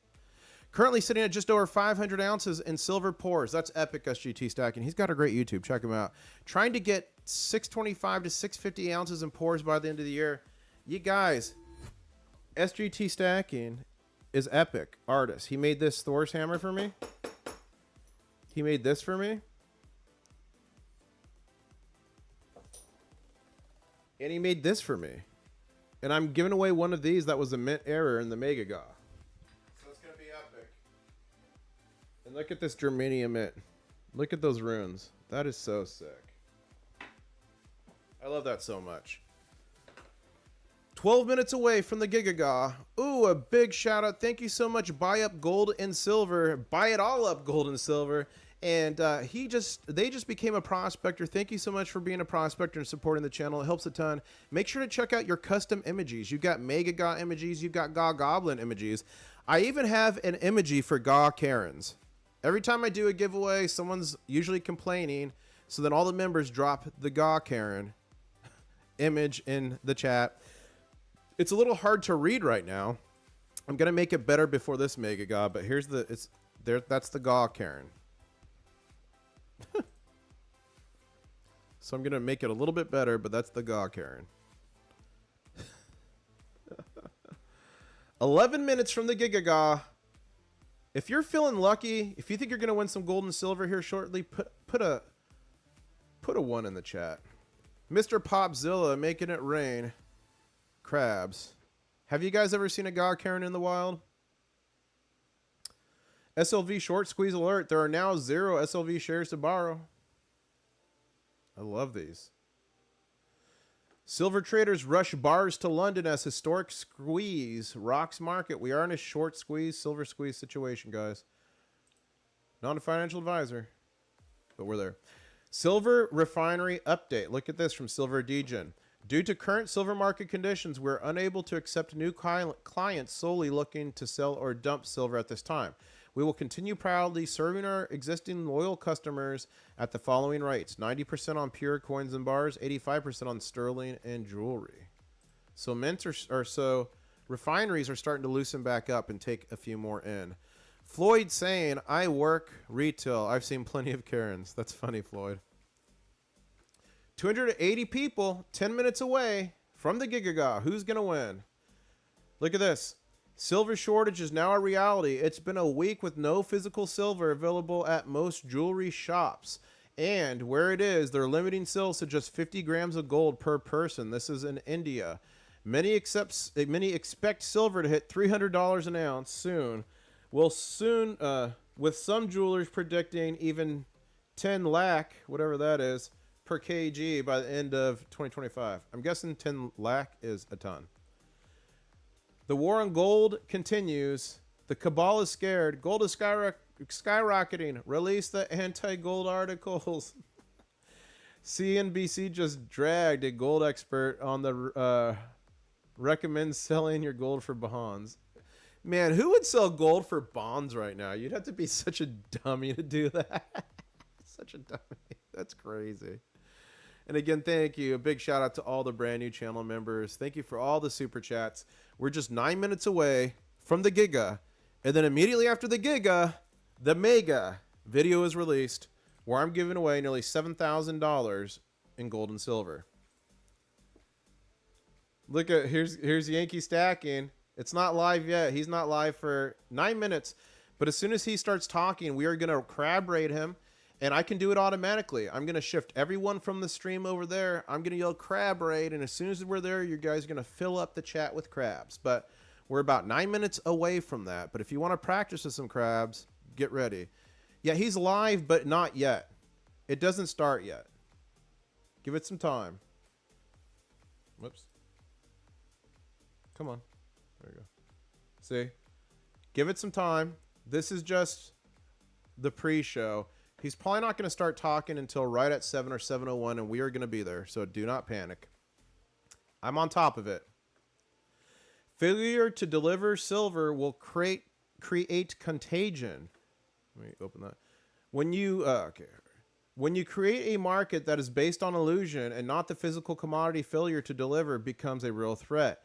Currently sitting at just over 500 ounces in silver pours. That's epic SGT stacking. He's got a great YouTube. Check him out. Trying to get 625 to 650 ounces in pours by the end of the year. You guys, SGT stacking is epic. Artist. He made this Thor's hammer for me. He made this for me. And he made this for me. And I'm giving away one of these that was a mint error in the Mega GAW. So it's going to be epic. And look at this Germanium mint. Look at those runes. That is so sick. I love that so much. 12 minutes away from the Giga GAW. Ooh, a big shout out. Thank you so much. Buy up gold and silver. Buy it all up, gold and silver. And they just became a prospector. Thank you so much for being a prospector and supporting the channel. It helps a ton. Make sure to check out your custom images. You've got Mega GAW images. You've got GAW Goblin images. I even have an emoji for GAW Karens. Every time I do a giveaway, someone's usually complaining. So then all the members drop the GAW Karen image in the chat. It's a little hard to read right now. I'm going to make it better before this Mega GAW, but here's the, it's there. That's the GAW Karen. So I'm going to make it a little bit better, but that's the GAW Karen. 11 minutes from the Giga GAW. If you're feeling lucky, if you think you're going to win some gold and silver here shortly, put a 1 in the chat. Mr. Popzilla making it rain. Crabs. Have you guys ever seen a GAW Karen in the wild? SLV short squeeze alert. There are now 0 SLV shares to borrow. I love these. Silver traders rush bars to London as historic squeeze rocks market. We are in a short squeeze, silver squeeze situation, guys. Not a financial advisor, but we're there. Silver refinery update. Look at this from Silver Degen. Due to current silver market conditions, we're unable to accept new clients solely looking to sell or dump silver at this time. We will continue proudly serving our existing loyal customers at the following rates: 90% on pure coins and bars, 85% on sterling and jewelry. So mints so refineries are starting to loosen back up and take a few more in. Floyd saying, I work retail. I've seen plenty of Karens. That's funny, Floyd. 280 people, 10 minutes away from the Giga GAW. Who's going to win? Look at this. Silver shortage is now a reality. It's been a week with no physical silver available at most jewelry shops. And where it is, they're limiting sales to just 50 grams of gold per person. This is in India. Many expect silver to hit $300 an ounce soon. Well, soon, with some jewelers predicting even 10 lakh, whatever that is, per kg by the end of 2025. I'm guessing 10 lakh is a ton. The war on gold continues. The cabal is scared. Gold is skyrocketing. Release the anti-gold articles. CNBC just dragged a gold expert on the recommends selling your gold for bonds. Man, who would sell gold for bonds right now? You'd have to be such a dummy to do that. Such a dummy. That's crazy. And again, thank you. A big shout out to all the brand new channel members. Thank you for all the super chats. We're just 9 minutes away from the Giga. And then immediately after the Giga, the Mega video is released where I'm giving away nearly $7,000 in gold and silver. Look at, here's Yankee stacking. It's not live yet. He's not live for 9 minutes. But as soon as he starts talking, we are going to crab raid him. And I can do it automatically. I'm going to shift everyone from the stream over there. I'm going to yell crab raid. And as soon as we're there, you guys are going to fill up the chat with crabs. But we're about 9 minutes away from that. But if you want to practice with some crabs, get ready. Yeah, he's live, but not yet. It doesn't start yet. Give it some time. Whoops. Come on. There you go. See? Give it some time. This is just the pre-show. He's probably not going to start talking until right at 7 or 7:01, and we are going to be there, so do not panic. I'm on top of it. Failure to deliver silver will create contagion. Let me open that. When you create a market that is based on illusion and not the physical commodity, failure to deliver becomes a real threat.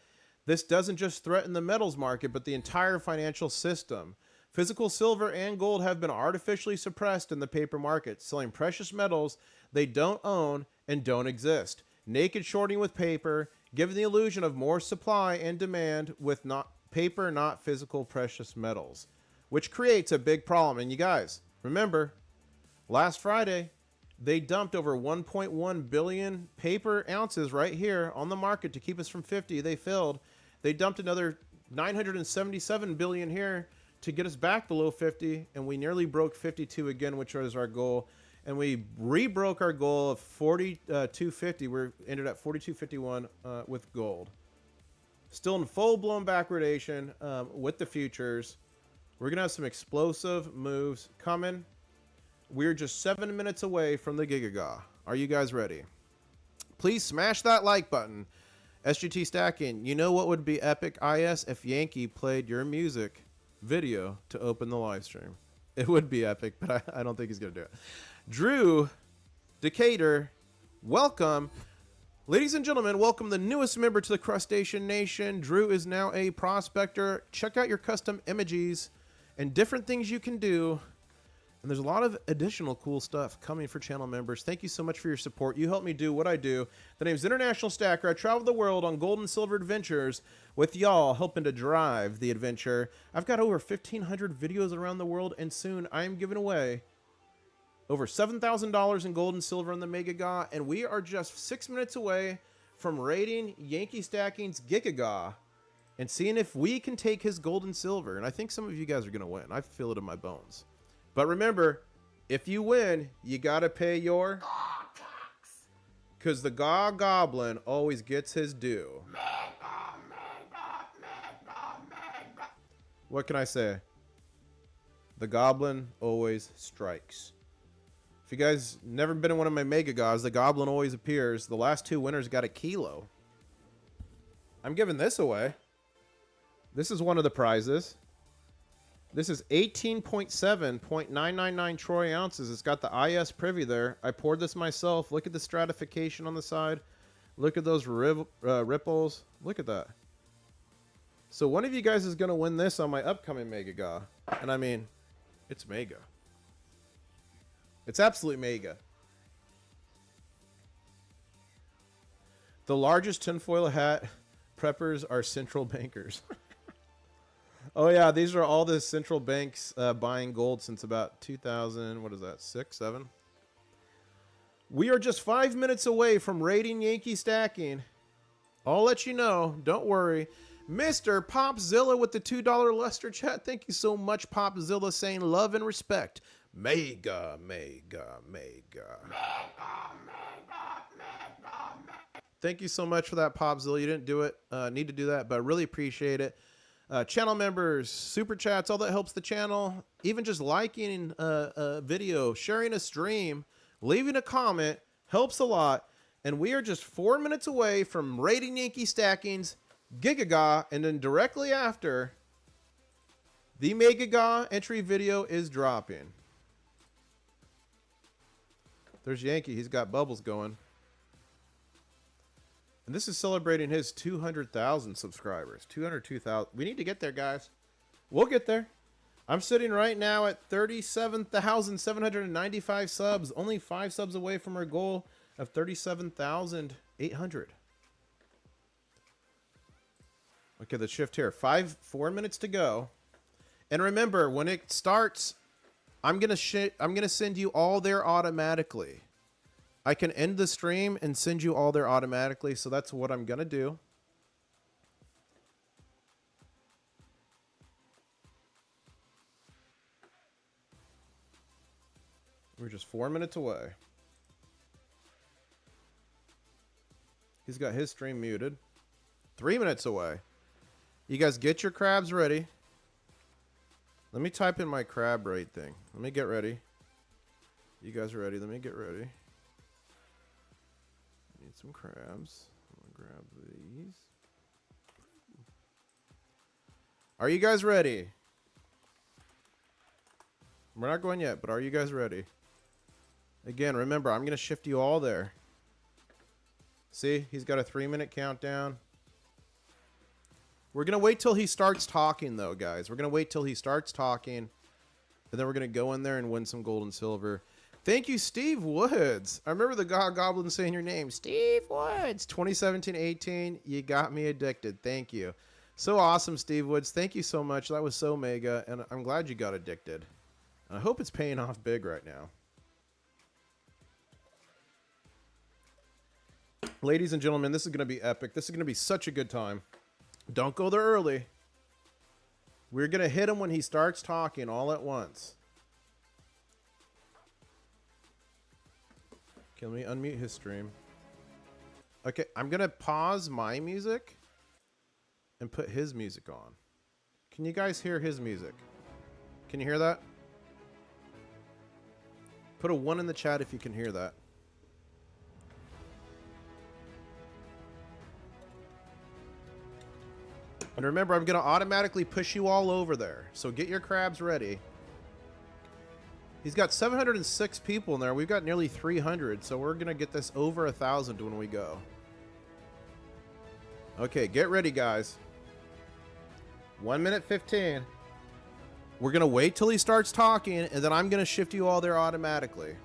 This doesn't just threaten the metals market, but the entire financial system. Physical silver and gold have been artificially suppressed in the paper market, selling precious metals they don't own and don't exist. Naked shorting with paper, giving the illusion of more supply and demand with not paper, not physical precious metals, which creates a big problem. And you guys, remember, last Friday, they dumped over 1.1 billion paper ounces right here on the market to keep us from 50. They filled. They dumped another 977 billion here to get us back below 50, and we nearly broke 52 again, which was our goal. And we re-broke our goal of 42.50. We ended at 42.51 with gold. Still in full-blown backwardation with the futures. We're going to have some explosive moves coming. We're just 7 minutes away from the Giga GAW. Are you guys ready? Please smash that like button. SGT Stacking, you know what would be epic, IS, if Yankee played your music video to open the live stream? It would be epic, but I don't think he's going to do it. Drew Decatur, welcome. Ladies and gentlemen, welcome the newest member to the Crustacean Nation. Drew is now a prospector. Check out your custom images and different things you can do. And there's a lot of additional cool stuff coming for channel members. Thank you so much for your support. You help me do what I do. The name's International Stacker. I travel the world on gold and silver adventures with y'all, helping to drive the adventure. I've got over 1,500 videos around the world, and soon I am giving away over $7,000 in gold and silver on the Mega GAW, and we are just 6 minutes away from raiding Yankee Stacking's Giga GAW and seeing if we can take his gold and silver. And I think some of you guys are going to win. I feel it in my bones. But remember, if you win, you got to pay your tax. Because the GAW Goblin always gets his due. What can I say? The Goblin always strikes. If you guys never been in one of my Mega GAWs, the Goblin always appears. The last two winners got a kilo. I'm giving this away. This is one of the prizes. This is 18.7.999 troy ounces. It's got the IS privy there. I poured this myself. Look at the stratification on the side. Look at those ripples. Look at that. So one of you guys is going to win this on my upcoming Mega GAW. And I mean, it's mega. It's absolutely mega. The largest tinfoil hat preppers are central bankers. Oh yeah, these are all the central banks buying gold since about 2000. What is that? 6, 7. We are just 5 minutes away from raiding Yankee Stacking. I'll let you know. Don't worry. Mr. Popzilla with the $2 Lester chat. Thank you so much, Popzilla, saying love and respect. Mega, mega, mega. Thank you so much for that, Popzilla. You didn't do it. Need to do that, but I really appreciate it. Channel members, super chats, all that helps the channel. Even just liking a video, sharing a stream, leaving a comment helps a lot. And we are just 4 minutes away from raiding Yankee Stacking's Giga GAW, and then directly after, the Mega GAW entry video is dropping. There's Yankee. He's got bubbles going. And this is celebrating his 200,000 subscribers. 202,000. We need to get there, guys. We'll get there. I'm sitting right now at 37,795 subs. Only 5 subs away from our goal of 37,800. Okay, the shift here. 4 minutes to go. And remember, when it starts, I'm gonna send you all there automatically. I can end the stream and send you all there automatically, so that's what I'm gonna do. We're just 4 minutes away. He's got his stream muted. 3 minutes away. You guys get your crabs ready. Let me type in my crab rate thing. Let me get ready. You guys are ready? Let me get ready. Need some crabs. I'm gonna grab these. Are you guys ready? We're not going yet, but are you guys ready? Again, remember, I'm going to shift you all there. See, he's got a 3-minute countdown. We're going to wait till he starts talking, though, guys. We're going to wait till he starts talking, and then we're going to go in there and win some gold and silver. Thank you, Steve Woods. I remember the Goblin saying your name. Steve Woods. 2017-18. You got me addicted. Thank you. So awesome, Steve Woods. Thank you so much. That was so mega, and I'm glad you got addicted. I hope it's paying off big right now. Ladies and gentlemen, this is going to be epic. This is going to be such a good time. Don't go there early. We're going to hit him when he starts talking all at once. Okay, let me unmute his stream. Okay, I'm going to pause my music and put his music on. Can you guys hear his music? Can you hear that? Put a 1 in the chat if you can hear that. And remember, I'm going to automatically push you all over there. So get your crabs ready. He's got 706 people in there. We've got nearly 300. So we're going to get this over 1,000 when we go. Okay, get ready, guys. 1 minute 15. We're going to wait till he starts talking, and then I'm going to shift you all there automatically.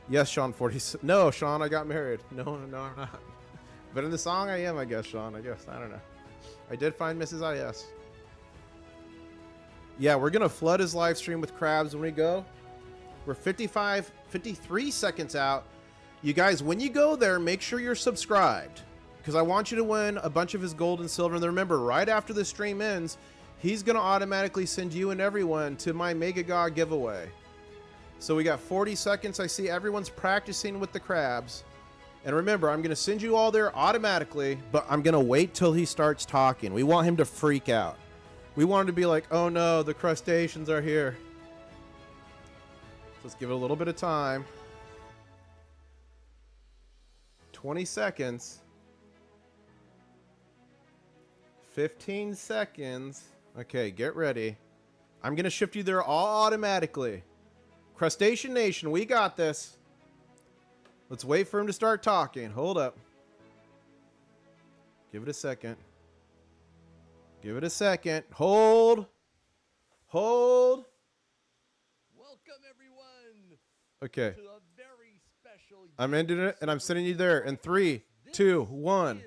Yes, Sean, 40. No, Sean, I got married. No, I'm not. But in the song, I am, I guess, Sean. I guess. I don't know. I did find Mrs. IS. Yeah, we're going to flood his live stream with crabs when we go. We're 53 seconds out. You guys, when you go there, make sure you're subscribed, because I want you to win a bunch of his gold and silver. And remember, right after the stream ends, he's going to automatically send you and everyone to my Giga GAW giveaway. So we got 40 seconds. I see everyone's practicing with the crabs. And remember, I'm going to send you all there automatically, but I'm going to wait till he starts talking. We want him to freak out. We want him to be like, oh no, the crustaceans are here. So let's give it a little bit of time. 20 seconds. 15 seconds. Okay, get ready. I'm going to shift you there all automatically. Crustacean Nation, we got this. Let's wait for him to start talking. Hold up. Give it a second. Give it a second. Hold. Hold. Welcome, everyone. Okay. To a very special I'm ending it, and I'm sending you there in 3, 2, 1.